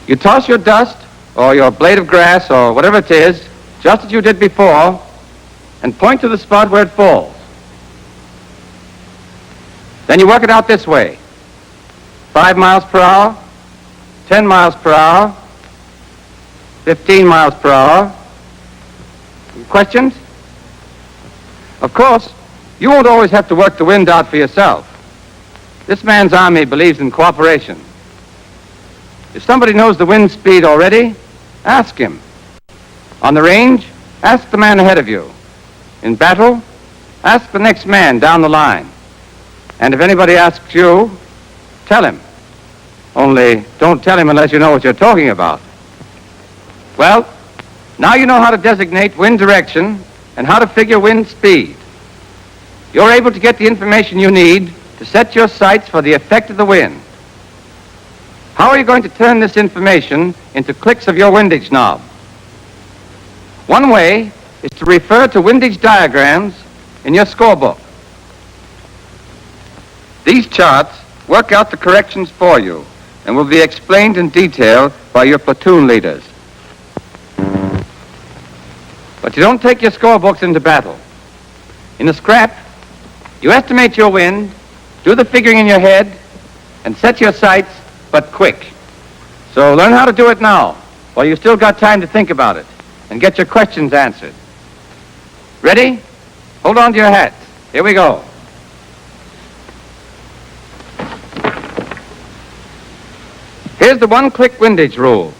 You toss your dust or your blade of grass or whatever it is, just as you did before, and point to the spot where it falls. Then you work it out this way. 5 miles per hour, 10 miles per hour, 15 miles per hour. Questions? Of course, you won't always have to work the wind out for yourself. This man's army believes in cooperation. If somebody knows the wind speed already, ask him. On the range, ask the man ahead of you. In battle, ask the next man down the line. And if anybody asks you, tell him. Only don't tell him unless you know what you're talking about. Well, now you know how to designate wind direction and how to figure wind speed. You're able to get the information you need to set your sights for the effect of the wind. How are you going to turn this information into clicks of your windage knob? One way is to refer to windage diagrams in your scorebook. These charts work out the corrections for you and will be explained in detail by your platoon leaders. But you don't take your scorebooks into battle. In a scrap, you estimate your wind, do the figuring in your head, and set your sights, but quick. So learn how to do it now, while you've still got time to think about it, and get your questions answered. Ready? Hold on to your hats. Here we go. Here's the one-click windage rule.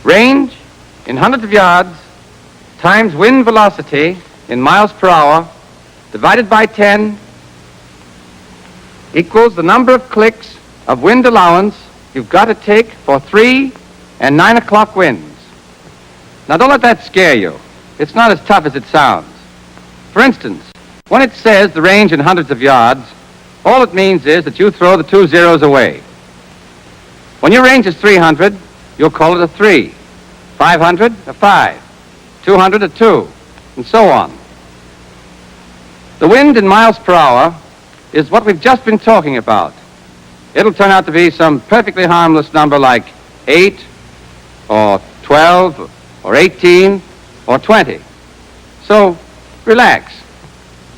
Range in hundreds of yards times wind velocity in miles per hour divided by 10 equals the number of clicks of wind allowance you've got to take for 3 and 9 o'clock winds. Now don't let that scare you. It's not as tough as it sounds. For instance, when it says the range in hundreds of yards, all it means is that you throw the 2 zeros away. When your range is 300, you'll call it a 3. 500, a 5. 200, a 2, and so on. The wind in miles per hour is what we've just been talking about. It'll turn out to be some perfectly harmless number like 8, or 12, or 18, or 20. So, relax.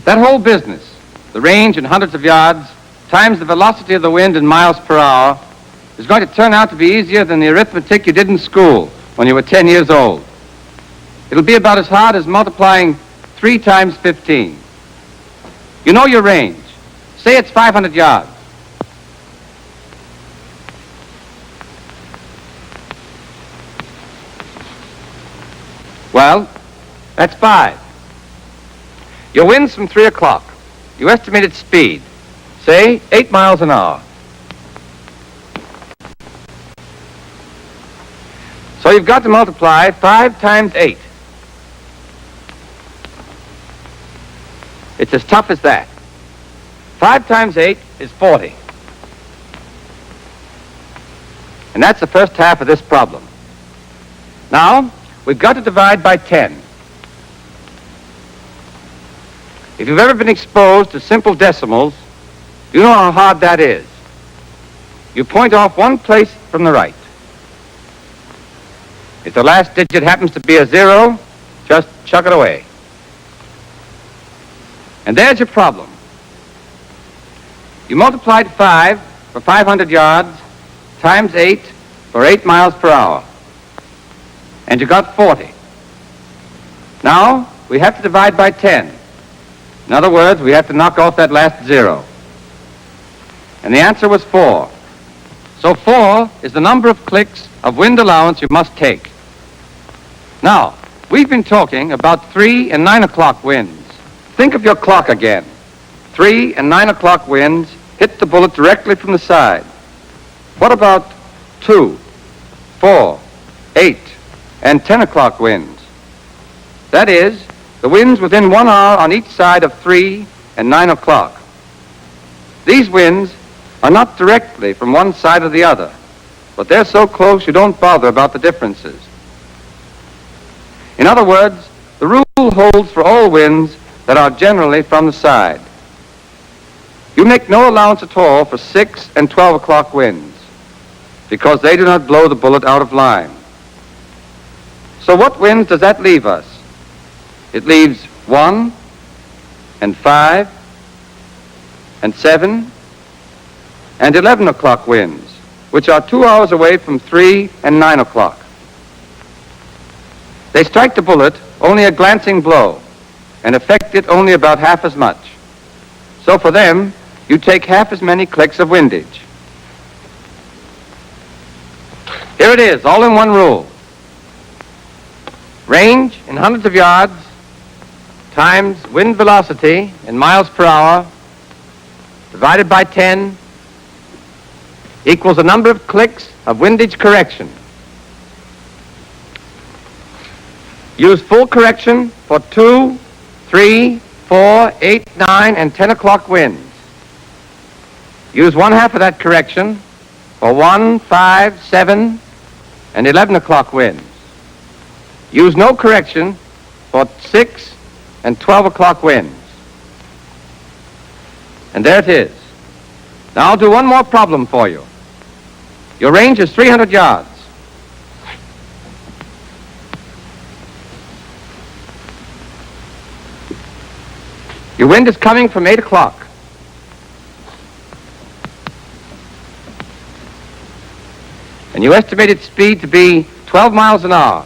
That whole business, the range in hundreds of yards, times the velocity of the wind in miles per hour, is going to turn out to be easier than the arithmetic you did in school when you were 10 years old. It'll be about as hard as multiplying 3 times 15. You know your range. Say it's 500 yards. Well, that's 5. Your wind's from 3 o'clock. You estimate its speed. Say 8 miles an hour. So you've got to multiply 5 times 8. It's as tough as that. 5 times 8 is 40. And that's the first half of this problem. Now, we've got to divide by 10. If you've ever been exposed to simple decimals, you know how hard that is. You point off one place from the right. If the last digit happens to be a 0, just chuck it away. And there's your problem. You multiplied 5 for 500 yards times 8 for 8 miles per hour. And you got 40. Now, we have to divide by 10. In other words, we have to knock off that last 0. And the answer was 4. So 4 is the number of clicks of wind allowance you must take. Now, we've been talking about 3 and 9 o'clock winds. Think of your clock again. 3 and 9 o'clock winds hit the bullet directly from the side. What about 2, 4, 8, and 10 o'clock winds? That is, the winds within 1 hour on each side of 3 and 9 o'clock. These winds are not directly from one side or the other, but they're so close you don't bother about the differences. In other words, the rule holds for all winds that are generally from the side. You make no allowance at all for 6 and 12 o'clock winds, because they do not blow the bullet out of line. So what winds does that leave us? It leaves 1 and 5 and 7 and 11 o'clock winds, which are 2 hours away from 3 and 9 o'clock. They strike the bullet only a glancing blow and affect it only about half as much. So for them, you take half as many clicks of windage. Here it is, all in one rule. Range in hundreds of yards times wind velocity in miles per hour divided by 10 equals the number of clicks of windage correction. Use full correction for 2, 3, 4, 8, 9, and 10 o'clock winds. Use 1/2 of that correction for 1, 5, 7, and 11 o'clock winds. Use no correction for 6 and 12 o'clock winds. And there it is. Now I'll do one more problem for you. Your range is 300 yards. Your wind is coming from 8 o'clock. And you estimate its speed to be 12 miles an hour.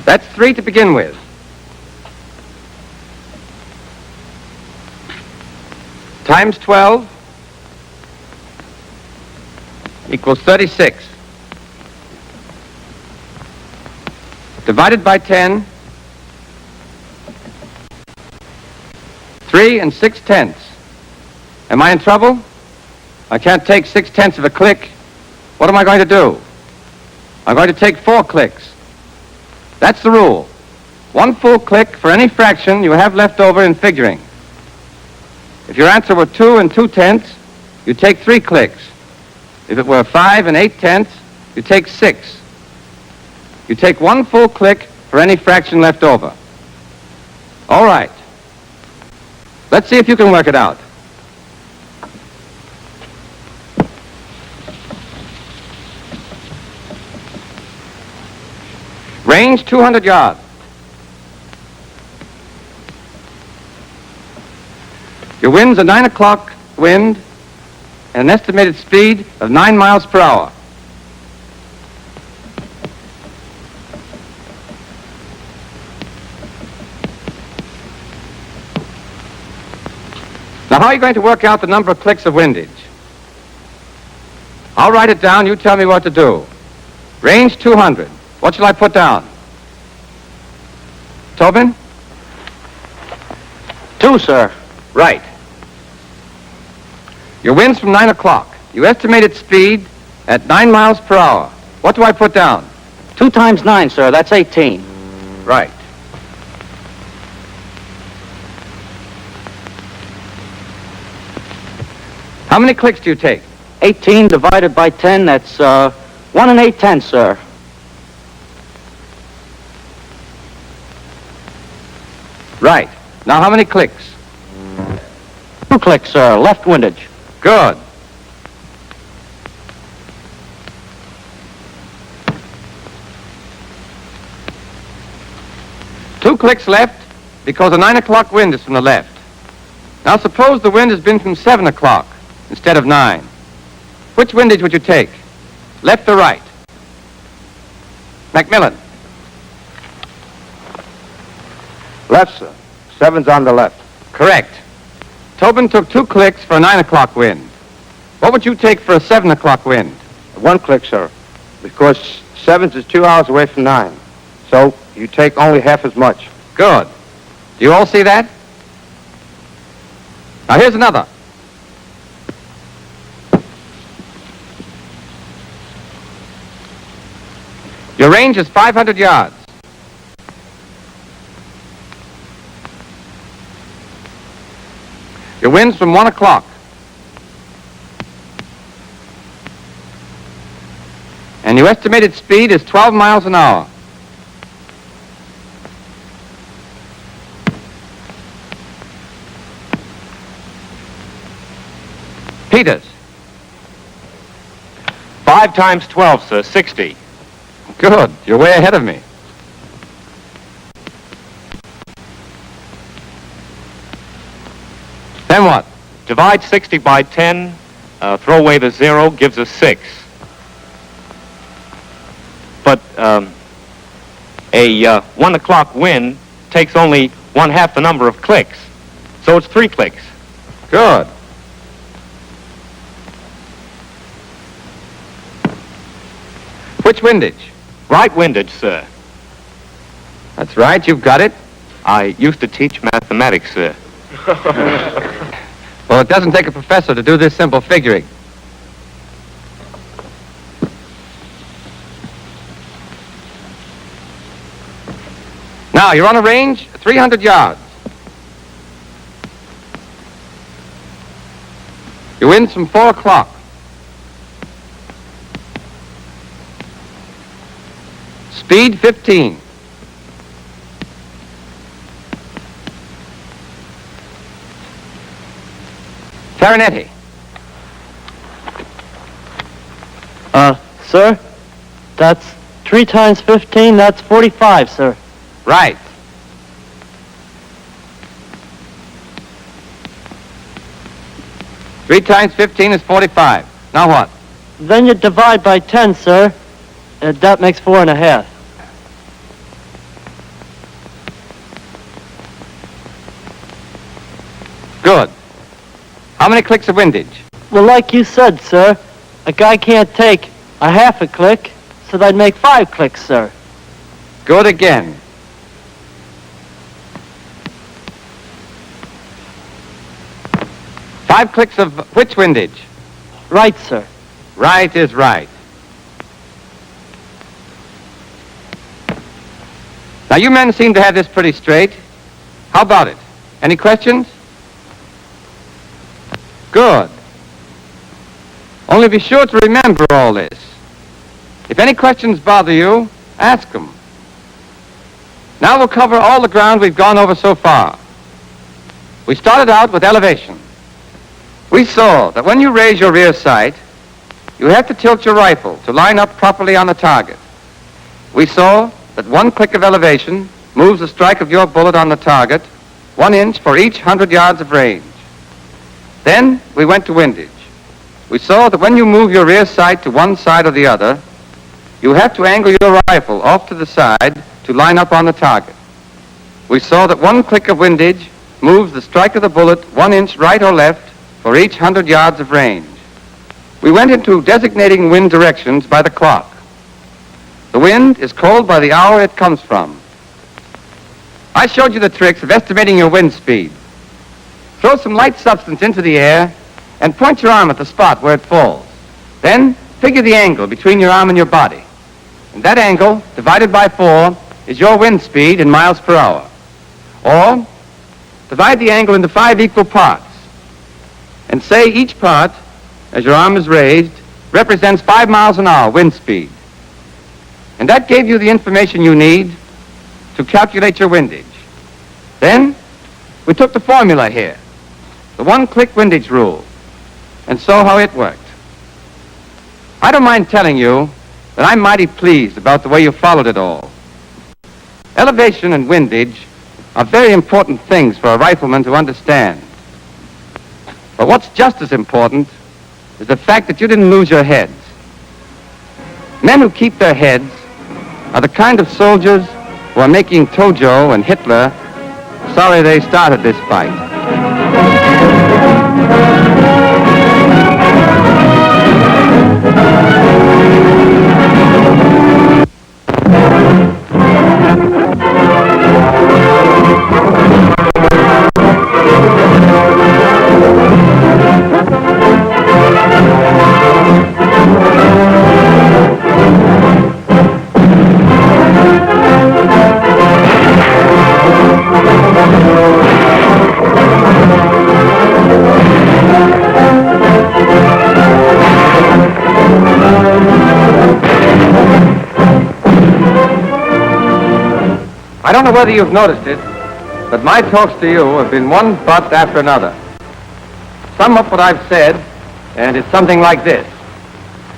That's 3 to begin with. Times 12 equals 36. Divided by 10, 3 and 6/10. Am I in trouble? I can't take 6/10 of a click. What am I going to do? I'm going to take 4 clicks. That's the rule. 1 full click for any fraction you have left over in figuring. If your answer were 2 and 2/10, you take 3 clicks. If it were 5 and 8/10, you take 6. You take 1 full click for any fraction left over. All right. Let's see if you can work it out. Range 200 yards. Your wind's a 9 o'clock wind and an estimated speed of 9 miles per hour. Now, how are you going to work out the number of clicks of windage? I'll write it down. You tell me what to do. Range 200. What shall I put down? Tobin? 2, sir. Right. Your wind's from 9 o'clock. You estimate its speed at 9 miles per hour. What do I put down? 2 times 9, sir. That's 18. Right. How many clicks do you take? 18 divided by 10, that's 1 and 8/10, sir. Right. Now how many clicks? 2 clicks, sir. Left windage. Good. clicks left because the 9 o'clock wind is from the left. Now suppose the wind has been from 7 o'clock instead of 9. Which windage would you take? Left or right? Macmillan. Left, sir. 7's on the left. Correct. Tobin took 2 clicks for a 9 o'clock wind. What would you take for a 7 o'clock wind? 1 click, sir, because 7's is 2 hours away from 9. So you take only half as much. Good. Do you all see that? Now here's another. Your range is 500 yards. Your wind's from 1 o'clock. And your estimated speed is 12 miles an hour. Peters. 5 times 12, sir, 60. Good. You're way ahead of me. Then what? Divide 60 by 10, throw away the 0, gives us 6. But a 1 o'clock wind takes only 1/2 the number of clicks. So it's 3 clicks. Good. Which windage? Right windage, sir. That's right, you've got it. I used to teach mathematics, sir. Well, it doesn't take a professor to do this simple figuring. Now, you're on a range 300 yards. Your wind's from 4 o'clock. Speed 15. Farinetti. Sir, that's 3 times 15, that's 45, sir. Right. Three times 15 is 45. Now what? Then you divide by 10, sir. That makes 4.5. Good. How many clicks of windage? Well, like you said, sir, a guy can't take a half a click, so that'd make 5 clicks, sir. Good again. Five clicks of which windage? Right, sir. Right is right. Now, you men seem to have this pretty straight. How about it? Any questions? Good. Only be sure to remember all this. If any questions bother you, ask them. Now we'll cover all the ground we've gone over so far. We started out with elevation. We saw that when you raise your rear sight, you have to tilt your rifle to line up properly on the target. We saw that 1 click of elevation moves the strike of your bullet on the target 1 inch for each 100 yards of range. Then we went to windage. We saw that when you move your rear sight to one side or the other, you have to angle your rifle off to the side to line up on the target. We saw that 1 click of windage moves the strike of the bullet 1 inch right or left for each 100 yards of range. We went into designating wind directions by the clock. The wind is called by the hour it comes from. I showed you the tricks of estimating your wind speed. Throw some light substance into the air and point your arm at the spot where it falls. Then figure the angle between your arm and your body. And that angle, divided by 4, is your wind speed in miles per hour. Or divide the angle into 5 equal parts. And say each part, as your arm is raised, represents 5 miles an hour wind speed. And that gave you the information you need to calculate your windage. Then we took the formula here, the 1 click windage rule, and saw how it worked. I don't mind telling you that I'm mighty pleased about the way you followed it all. Elevation and windage are very important things for a rifleman to understand. But what's just as important is the fact that you didn't lose your heads. Men who keep their heads are the kind of soldiers who are making Tojo and Hitler sorry they started this fight. I don't know whether you've noticed it, but my talks to you have been one butt after another. Sum up what I've said, and it's something like this.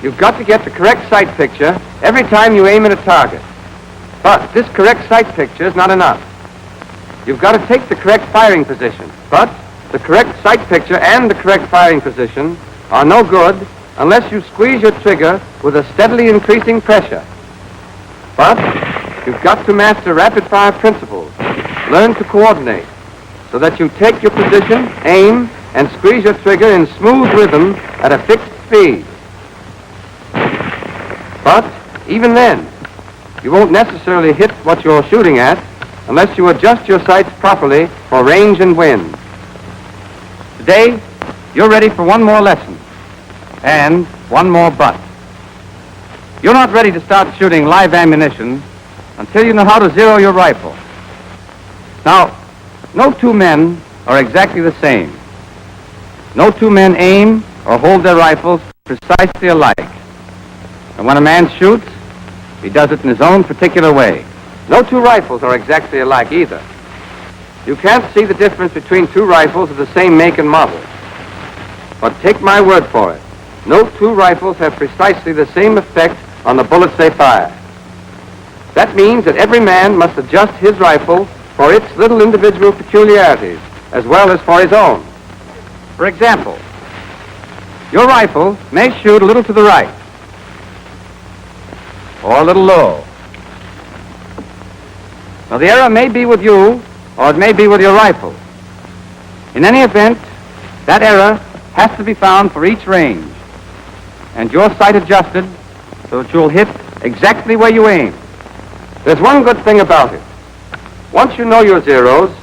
You've got to get the correct sight picture every time you aim at a target. But this correct sight picture is not enough. You've got to take the correct firing position. But the correct sight picture and the correct firing position are no good unless you squeeze your trigger with a steadily increasing pressure. But you've got to master rapid-fire principles, learn to coordinate, so that you take your position, aim, and squeeze your trigger in smooth rhythm at a fixed speed. But even then, you won't necessarily hit what you're shooting at unless you adjust your sights properly for range and wind. Today, you're ready for one more lesson, and one more but. You're not ready to start shooting live ammunition until you know how to zero your rifle. Now, no two men are exactly the same. No two men aim or hold their rifles precisely alike. And when a man shoots, he does it in his own particular way. No two rifles are exactly alike either. You can't see the difference between two rifles of the same make and model. But take my word for it, no two rifles have precisely the same effect on the bullets they fire. That means that every man must adjust his rifle for its little individual peculiarities, as well as for his own. For example, your rifle may shoot a little to the right, or a little low. Now, the error may be with you, or it may be with your rifle. In any event, that error has to be found for each range, and your sight adjusted so that you'll hit exactly where you aim. There's one good thing about it. Once you know your zeros,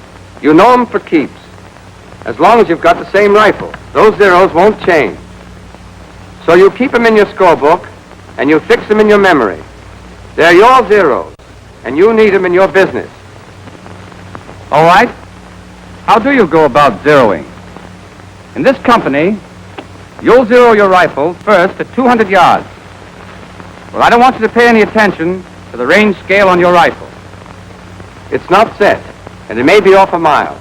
you know them for keeps. As long as you've got the same rifle, those zeros won't change. So you keep them in your scorebook, and you fix them in your memory. They're your zeros, and you need them in your business. All right? How do you go about zeroing? In this company, you'll zero your rifle first at 200 yards. Well, I don't want you to pay any attention to the range scale on your rifle. It's not set, and it may be off a mile.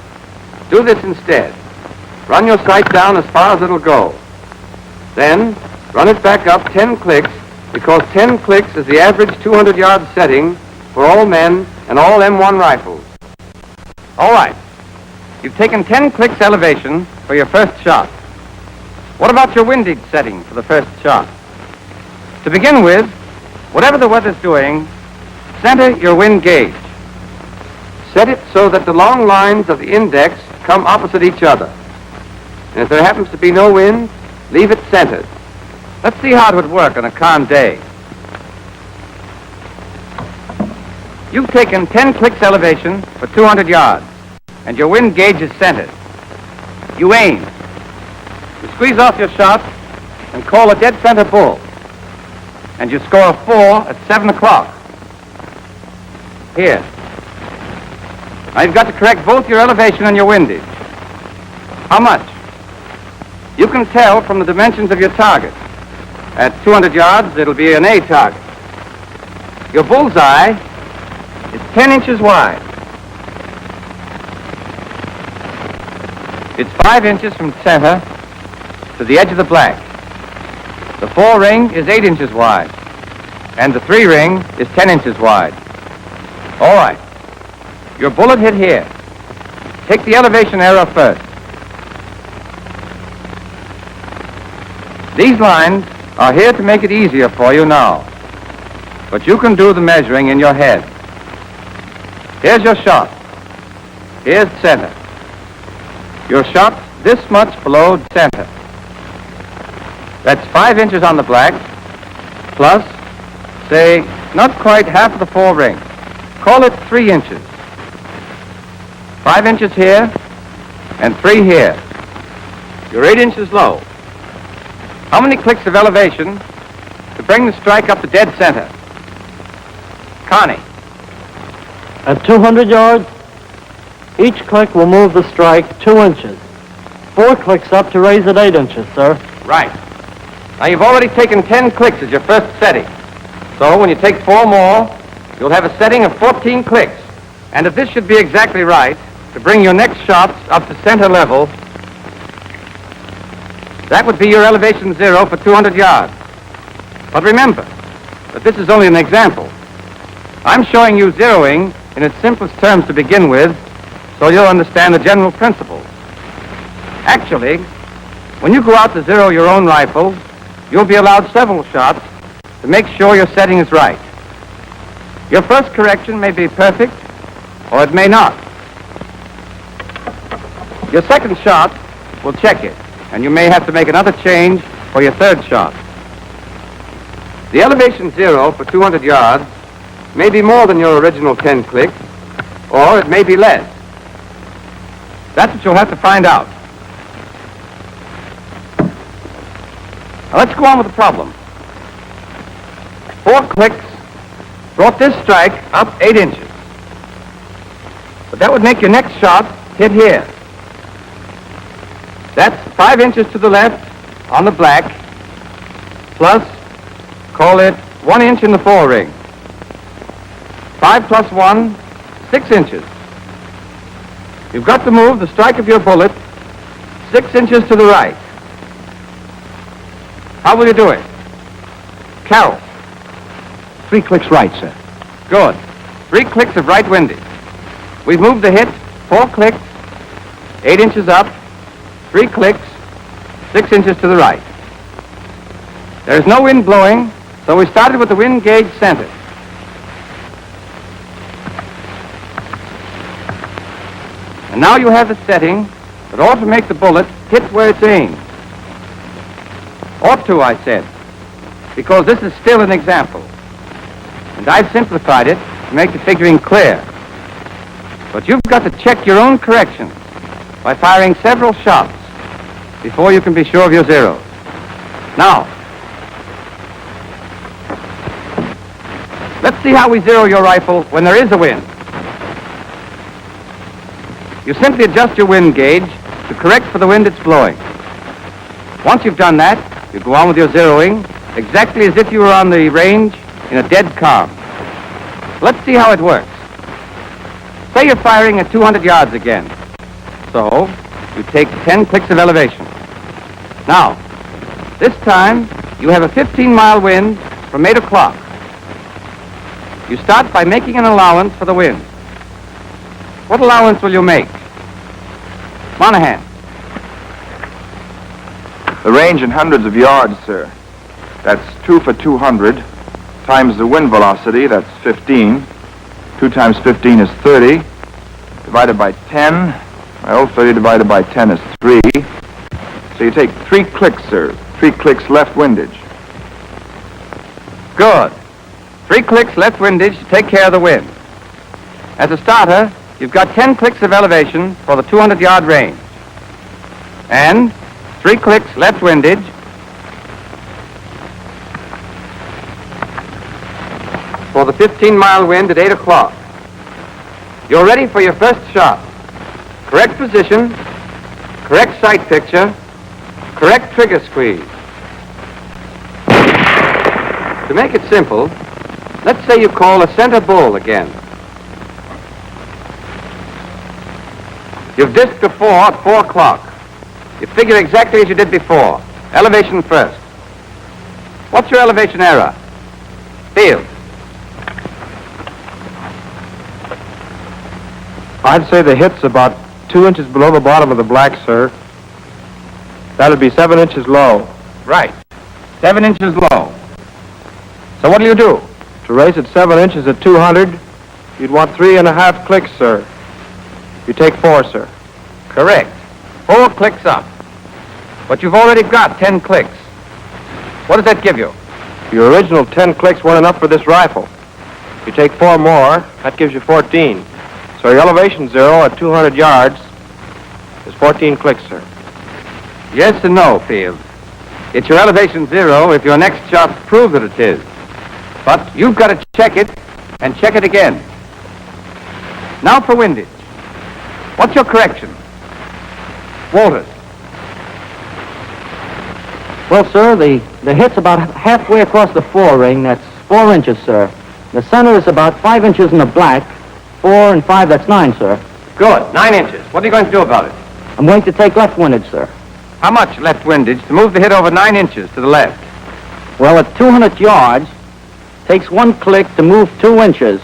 Do this instead. Run your sight down as far as it'll go. Then, run it back up 10 clicks, because 10 clicks is the average 200-yard setting for all men and all M1 rifles. All right. You've taken 10 clicks elevation for your first shot. What about your windage setting for the first shot? To begin with, whatever the weather's doing, center your wind gauge. Set it so that the long lines of the index come opposite each other. And if there happens to be no wind, leave it centered. Let's see how it would work on a calm day. You've taken 10 clicks elevation for 200 yards, and your wind gauge is centered. You aim. You squeeze off your shot and call a dead center bull. And you score a 4 at 7 o'clock. Here. Now you've got to correct both your elevation and your windage. How much? You can tell from the dimensions of your target. At 200 yards, it'll be an A target. Your bullseye is 10 inches wide. It's 5 inches from center to the edge of the black. The 4 ring is 8 inches wide, and the 3 ring is 10 inches wide. All right. Your bullet hit here. Take the elevation error first. These lines are here to make it easier for you now, but you can do the measuring in your head. Here's your shot. Here's center. Your shot this much below center. That's 5 inches on the black, plus, say, not quite half of the 4 rings. Call it 3 inches. 5 inches here, and 3 here. You're 8 inches low. How many clicks of elevation to bring the strike up to dead center? Connie. At 200 yards, each click will move the strike 2 inches. 4 clicks up to raise it 8 inches, sir. Right. Now, you've already taken 10 clicks as your first setting. So when you take 4 more, you'll have a setting of 14 clicks. And if this should be exactly right, to bring your next shots up to center level, that would be your elevation 0 for 200 yards. But remember that this is only an example. I'm showing you zeroing in its simplest terms to begin with, so you'll understand the general principles. Actually, when you go out to zero your own rifle, you'll be allowed several shots to make sure your setting is right. Your first correction may be perfect, or it may not. Your second shot will check it, and you may have to make another change for your third shot. The elevation 0 for 200 yards may be more than your original 10 clicks, or it may be less. That's what you'll have to find out. Now let's go on with the problem. 4 clicks brought this strike up 8 inches. But that would make your next shot hit here. That's 5 inches to the left on the black, plus, call it 1 inch in the 4 ring. 5 plus 1, 6 inches. You've got to move the strike of your bullet 6 inches to the right. How will you do it? Carol. 3 clicks right, sir. Good. 3 clicks of right windage. We've moved the hit 4 clicks, 8 inches up, 3 clicks, 6 inches to the right. There's no wind blowing, so we started with the wind gauge centered. And now you have the setting that ought to make the bullet hit where it's aimed. Ought to, I said, because this is still an example. And I've simplified it to make the figuring clear. But you've got to check your own corrections by firing several shots before you can be sure of your zeros. Now, let's see how we zero your rifle when there is a wind. You simply adjust your wind gauge to correct for the wind it's blowing. Once you've done that, you go on with your zeroing exactly as if you were on the range in a dead calm. Let's see how it works. Say you're firing at 200 yards again. So, you take 10 clicks of elevation. Now, this time, you have a 15-mile wind from 8 o'clock. You start by making an allowance for the wind. What allowance will you make? Monahan. The range in hundreds of yards, sir. That's 2 for 200 times the wind velocity, that's 15. 2 times 15 is 30. Divided by 10. Well, 30 divided by 10 is 3. So you take 3 clicks, sir. 3 clicks left windage. Good. 3 clicks left windage to take care of the wind. As a starter, you've got 10 clicks of elevation for the 200-yard range. And 3 clicks left windage for the 15-mile wind at 8 o'clock. You're ready for your first shot. Correct position, correct sight picture, correct trigger squeeze. To make it simple, let's say you call a center bull again. You've disked before at 4 o'clock. You figure exactly as you did before. Elevation first. What's your elevation error? Field. I'd say the hit's about 2 inches below the bottom of the black, sir. That would be 7 inches low. Right. 7 inches low. So what do you do? To raise it 7 inches at 200, you'd want 3.5 clicks, sir. You take 4, sir. Correct. 4 clicks up. But you've already got 10 clicks. What does that give you? Your original 10 clicks weren't enough for this rifle. You take 4 more, that gives you 14. So your elevation zero at 200 yards is 14 clicks, sir. Yes and no, Field. It's your elevation zero if your next shot proves that it is. But you've got to check it and check it again. Now for windage. What's your correction? Walters. Well, sir, the hit's about halfway across the fore-ring. That's 4 inches, sir. The center is about 5 inches in the black. 4 and 5, that's 9, sir. Good. 9 inches. What are you going to do about it? I'm going to take left windage, sir. How much left windage to move the hit over 9 inches to the left? Well, at 200 yards, takes 1 click to move 2 inches.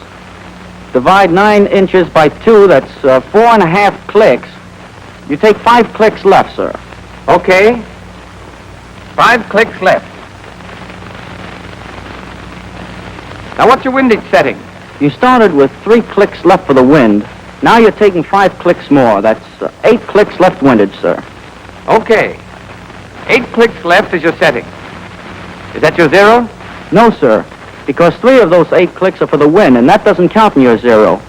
Divide 9 inches by 2, that's 4.5 clicks. You take 5 clicks left, sir. Okay. 5 clicks left. Now, what's your windage setting? You started with 3 clicks left for the wind. Now you're taking 5 clicks more. That's 8 clicks left windage, sir. Okay. 8 clicks left is your setting. Is that your zero? No, sir, because 3 of those 8 clicks are for the wind, and that doesn't count in your zero.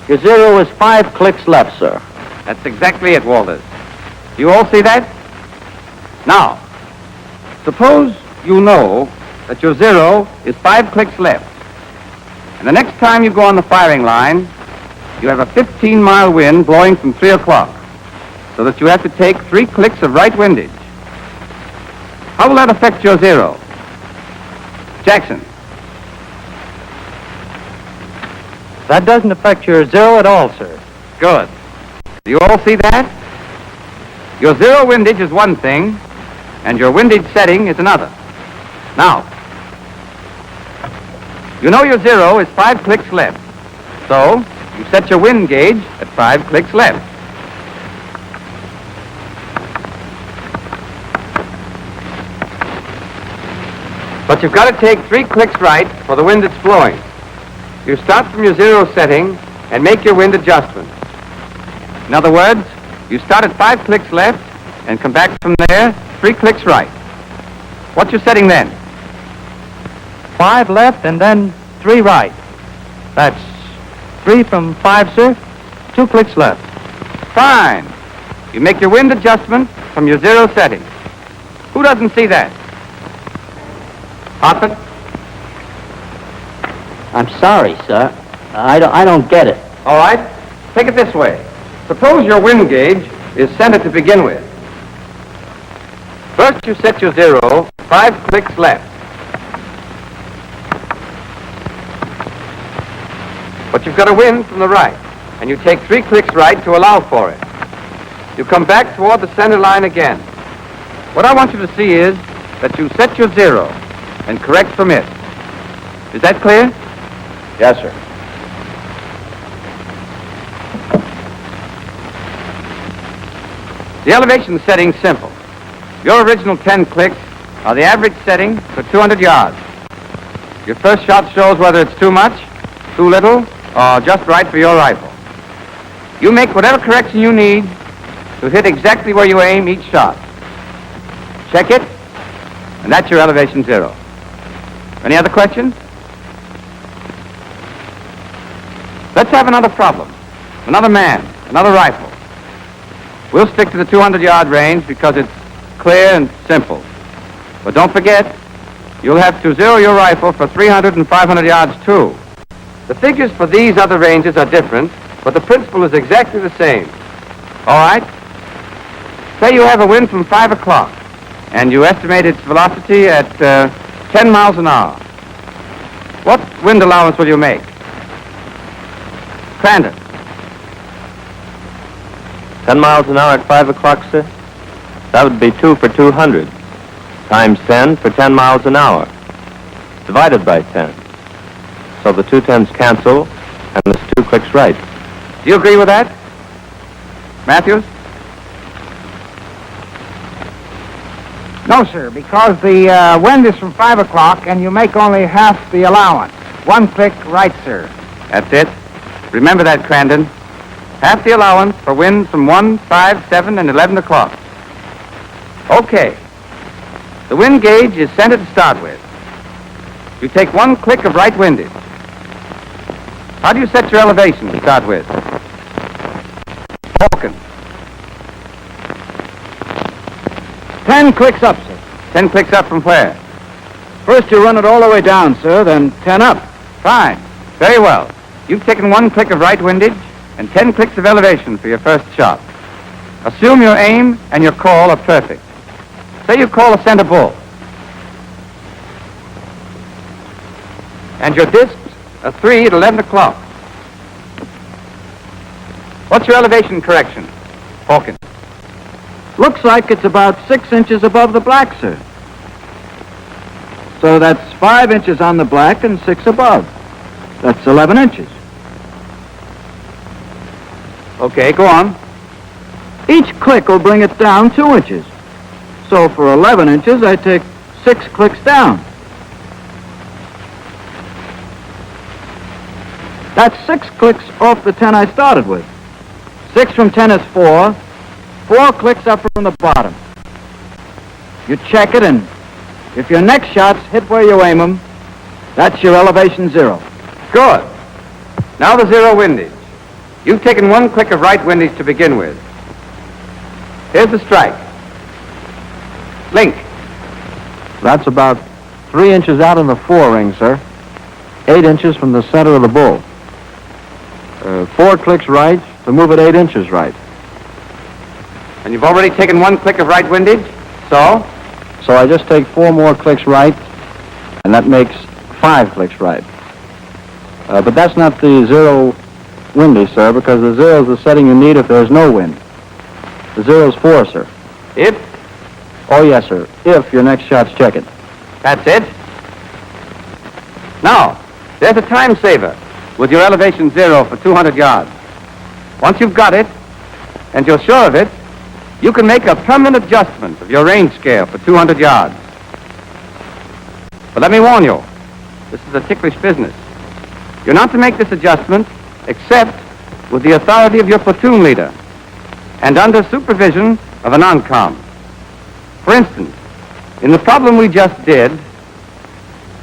Your zero is 5 clicks left, sir. That's exactly it, Walters. You all see that? Now, suppose you know that your zero is 5 clicks left. And the next time you go on the firing line, you have a 15-mile wind blowing from 3 o'clock, so that you have to take 3 clicks of right windage. How will that affect your zero? Jackson. That doesn't affect your zero at all, sir. Good. Do you all see that? Your zero windage is one thing, and your windage setting is another. Now, you know your zero is 5 clicks left, so you set your wind gauge at 5 clicks left. But you've got to take 3 clicks right for the wind that's blowing. You start from your zero setting and make your wind adjustment. In other words, you start at 5 clicks left and come back from there 3 clicks right. What's your setting then? 5 left and then 3 right. That's 3 from 5, sir. 2 clicks left. Fine. You make your wind adjustment from your zero setting. Who doesn't see that? Hartford? I'm sorry, sir. I don't get it. All right. Take it this way. Suppose your wind gauge is centered to begin with. First you set your zero 5 clicks left. But you've got a wind from the right, and you take 3 clicks right to allow for it. You come back toward the center line again. What I want you to see is that you set your zero and correct from it. Is that clear? Yes, sir. The elevation setting's simple. Your original 10 clicks are the average setting for 200 yards. Your first shot shows whether it's too much, too little, or just right for your rifle. You make whatever correction you need to hit exactly where you aim each shot. Check it, and that's your elevation zero. Any other questions? Let's have another problem. Another man, another rifle. We'll stick to the 200-yard range because it's clear and simple. But don't forget, you'll have to zero your rifle for 300 and 500 yards, too. The figures for these other ranges are different, but the principle is exactly the same. All right? Say you have a wind from 5 o'clock, and you estimate its velocity at 10 miles an hour. What wind allowance will you make? Crandon. 10 miles an hour at 5 o'clock, sir? That would be 2 for 200. Times 10 for 10 miles an hour. Divided by 10. So the 2 tens cancel, and there's 2 clicks right. Do you agree with that? Matthews? No, sir, because the wind is from 5 o'clock and you make only half the allowance. 1 click right, sir. That's it. Remember that, Crandon. Half the allowance for winds from 1, 5, 7, and 11 o'clock. Okay. The wind gauge is centered to start with. You take 1 click of right windage. How do you set your elevation to start with? Falcon. 10 clicks up, sir. 10 clicks up from where? First you run it all the way down, sir, then 10 up. Fine. Very well. You've taken 1 click of right windage and 10 clicks of elevation for your first shot. Assume your aim and your call are perfect. Say you call a center bull. And your discs are 3 at 11 o'clock. What's your elevation correction, Hawkins? Looks like it's about 6 inches above the black, sir. So that's 5 inches on the black and 6 above. That's 11 inches. Okay, go on. Each click will bring it down 2 inches. So for 11 inches, I take 6 clicks down. That's 6 clicks off the 10 I started with. 6 from 10 is 4. 4 clicks up from the bottom. You check it, and if your next shots hit where you aim them, that's your elevation 0. Good. Now the 0 windage. You've taken 1 click of right windage to begin with. Here's the strike. Link. That's about 3 inches out in the fore-ring, sir. 8 inches from the center of the bull. 4 clicks right to move it 8 inches right. And you've already taken 1 click of right windage, so? So I just take 4 more clicks right, and that makes 5 clicks right. But that's not the 0 windy, sir, because the 0 is the setting you need if there's no wind. The 0 is 4, sir. If? Oh, yes, sir. If your next shot's check it. That's it. Now, there's a time saver with your elevation 0 for 200 yards. Once you've got it, and you're sure of it, you can make a permanent adjustment of your range scale for 200 yards. But let me warn you, this is a ticklish business. You're not to make this adjustment except with the authority of your platoon leader and under supervision of a non-com. For instance, in the problem we just did,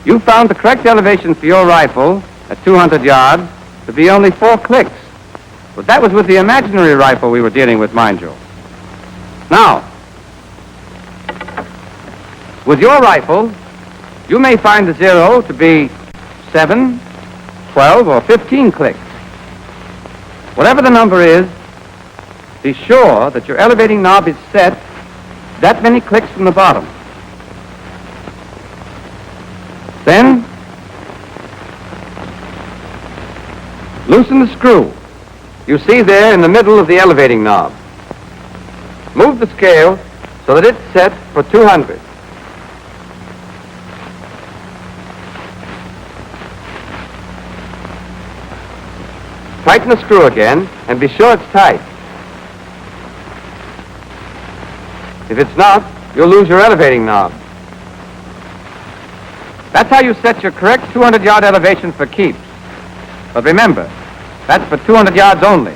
you found the correct elevation for your rifle at 200 yards to be only 4 clicks. But that was with the imaginary rifle we were dealing with, mind you. Now, with your rifle, you may find the 0 to be 7, 12, or 15 clicks. Whatever the number is, be sure that your elevating knob is set that many clicks from the bottom. Then, loosen the screw you see there in the middle of the elevating knob. Move the scale so that it's set for 200. Tighten the screw again and be sure it's tight. If it's not, you'll lose your elevating knob. That's how you set your correct 200-yard elevation for keeps. But remember, that's for 200 yards only.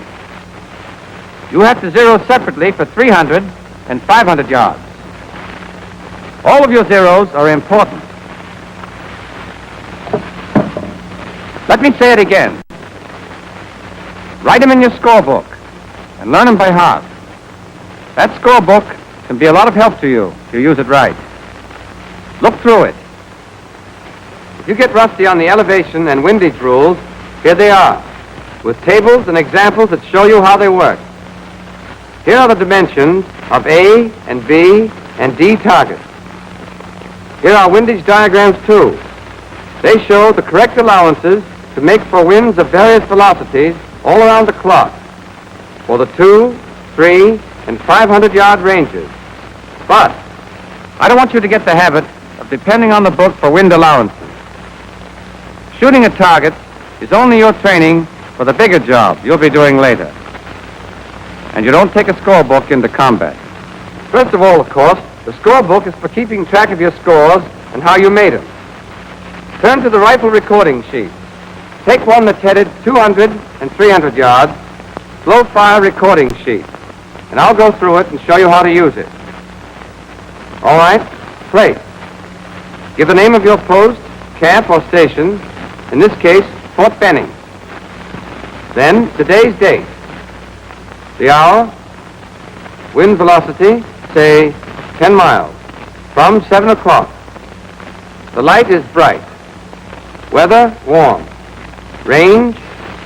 You have to zero separately for 300 and 500 yards. All of your zeros are important. Let me say it again. Write them in your scorebook and learn them by heart. That scorebook can be a lot of help to you if you use it right. Look through it. If you get rusty on the elevation and windage rules, here they are, with tables and examples that show you how they work. Here are the dimensions of A and B and D targets. Here are windage diagrams too. They show the correct allowances to make for winds of various velocities all around the clock for the 2, 3, and 500-yard ranges. But I don't want you to get the habit of depending on the book for wind allowances. Shooting at targets is only your training for the bigger job you'll be doing later. and you don't take a scorebook into combat. First of all, of course, the scorebook is for keeping track of your scores and how you made them. Turn to the rifle recording sheet. Take one that's headed 200 and 300 yards, slow fire recording sheet, and I'll go through it and show you how to use it. All right, place. Give the name of your post, camp, or station, in this case, Fort Benning. Then today's date, the hour, wind velocity, say 10 miles, from 7 o'clock. The light is bright. Weather, warm. Range,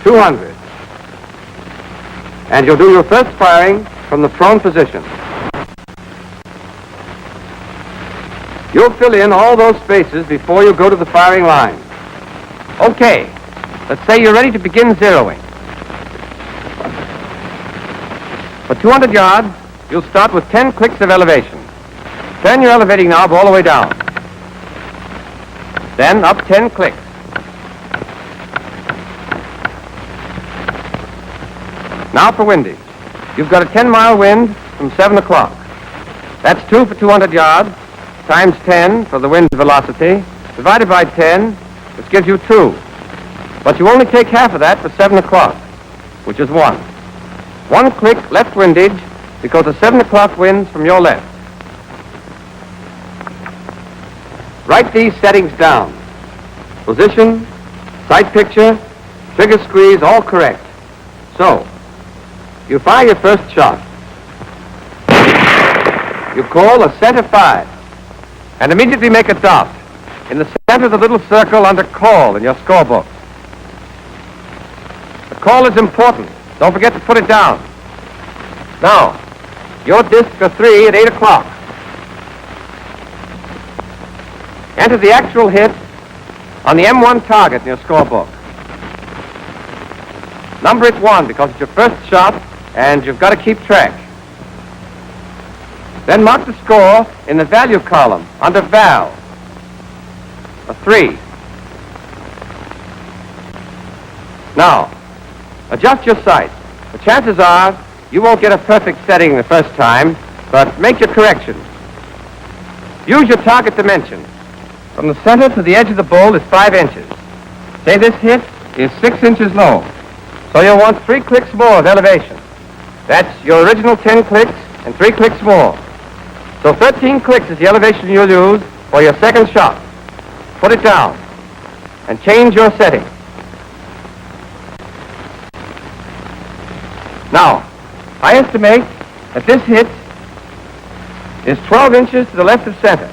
200. And you'll do your first firing from the prone position. You'll fill in all those spaces before you go to the firing line. Okay, let's say you're ready to begin zeroing. For 200 yards, you'll start with 10 clicks of elevation. Turn your elevating knob all the way down. Then up 10 clicks. Now for windage. You've got a 10-mile wind from 7 o'clock. That's 2 for 200 yards, times 10 for the wind velocity, divided by 10, which gives you 2. But you only take half of that for 7 o'clock, which is 1. 1 click left windage because the 7 o'clock wind's from your left. Write these settings down. Position, sight picture, trigger squeeze, all correct. So, you fire your first shot. You call a center 5 and immediately make a dot in the center of the little circle under call in your scorebook. The call is important. Don't forget to put it down. Now, your disc for 3 at 8 o'clock. Enter the actual hit on the M1 target in your scorebook. Number it 1 because it's your first shot and you've got to keep track. Then mark the score in the value column under val. A 3. Now, adjust your sight. The chances are you won't get a perfect setting the first time, but make your corrections. Use your target dimension. From the center to the edge of the bowl is 5 inches. Say this hit is 6 inches low. So you'll want 3 clicks more of elevation. That's your original 10 clicks and 3 clicks more. So 13 clicks is the elevation you'll use for your second shot. Put it down and change your setting. Now, I estimate that this hit is 12 inches to the left of center.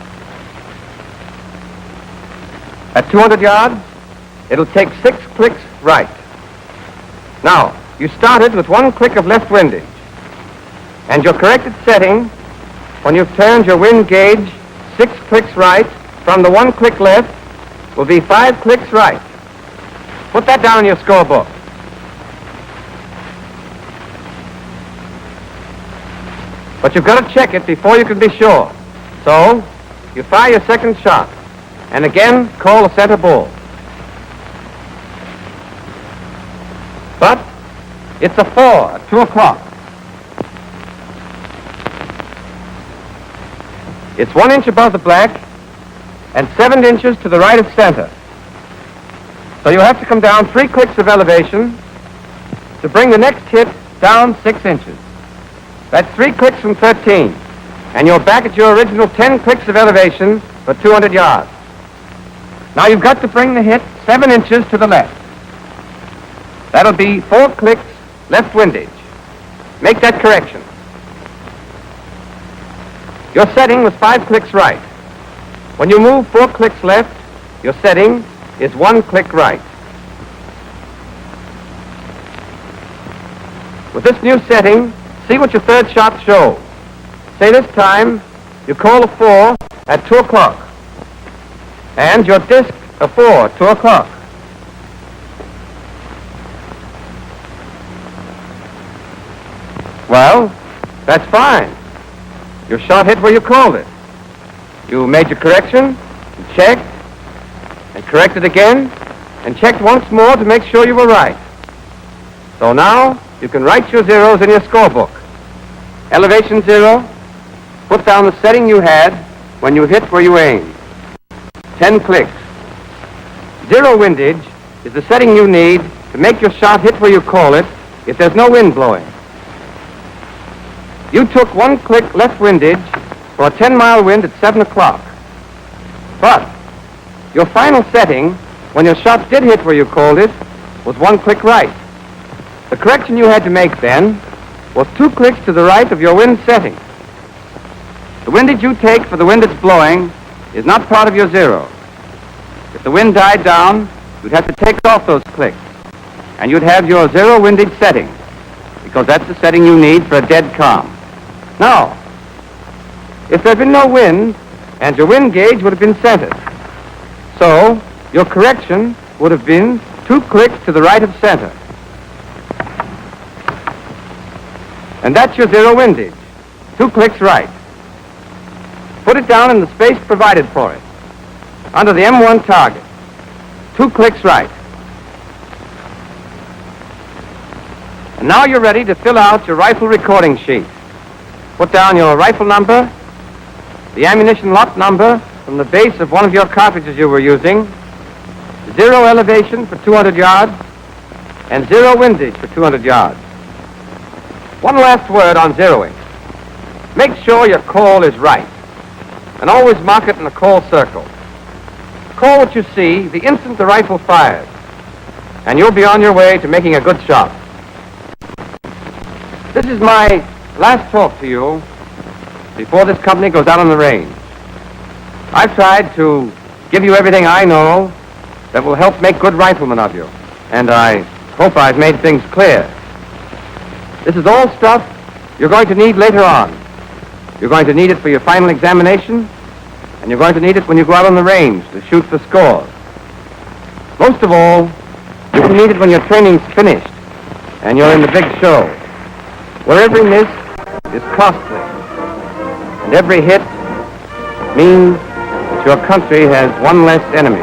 At 200 yards, it'll take 6 clicks right. Now, you started with 1 click of left windage, and your corrected setting, when you've turned your wind gauge 6 clicks right from the 1 click left, will be 5 clicks right. Put that down in your scorebook. But you've got to check it before you can be sure. So, you fire your second shot, and again call the center bull. But it's a 4 at 2 o'clock. It's 1 inch above the black and 7 inches to the right of center. So you'll have to come down 3 clicks of elevation to bring the next hit down 6 inches. That's 3 clicks from 13. And you're back at your original 10 clicks of elevation for 200 yards. Now you've got to bring the hit 7 inches to the left. That'll be 4 clicks left windage. Make that correction. Your setting was 5 clicks right. When you move 4 clicks left, your setting is 1 click right. With this new setting, see what your third shot shows. Say this time, you call a 4 at 2 o'clock. And your disc a 4 at 2 o'clock. Well, that's fine. Your shot hit where you called it. You made your correction, and checked, and corrected again, and checked once more to make sure you were right. So now, you can write your zeros in your scorebook. Elevation 0, put down the setting you had when you hit where you aimed. 10 clicks. 0 windage is the setting you need to make your shot hit where you call it if there's no wind blowing. You took 1 click left windage for a 10-mile wind at 7 o'clock. But your final setting, when your shot did hit where you called it, was 1 click right. The correction you had to make then was 2 clicks to the right of your wind setting. The windage you take for the wind that's blowing is not part of your 0. If the wind died down, you'd have to take off those clicks, and you'd have your 0 windage setting, because that's the setting you need for a dead calm. Now, if there had been no wind, and your wind gauge would have been centered, so your correction would have been 2 clicks to the right of center. And that's your 0 windage, 2 clicks right. Put it down in the space provided for it, under the M1 target, 2 clicks right. And now you're ready to fill out your rifle recording sheet. Put down your rifle number, the ammunition lot number from the base of one of your cartridges you were using, 0 elevation for 200 yards, and 0 windage for 200 yards. One last word on zeroing. Make sure your call is right, and always mark it in a call circle. Call what you see the instant the rifle fires, and you'll be on your way to making a good shot. This is my last talk to you before this company goes out on the range. I've tried to give you everything I know that will help make good riflemen of you, and I hope I've made things clear. This is all stuff you're going to need later on. You're going to need it for your final examination, and you're going to need it when you go out on the range to shoot for scores. Most of all, you can need it when your training's finished and you're in the big show, where every miss is costly, and every hit means that your country has one less enemy.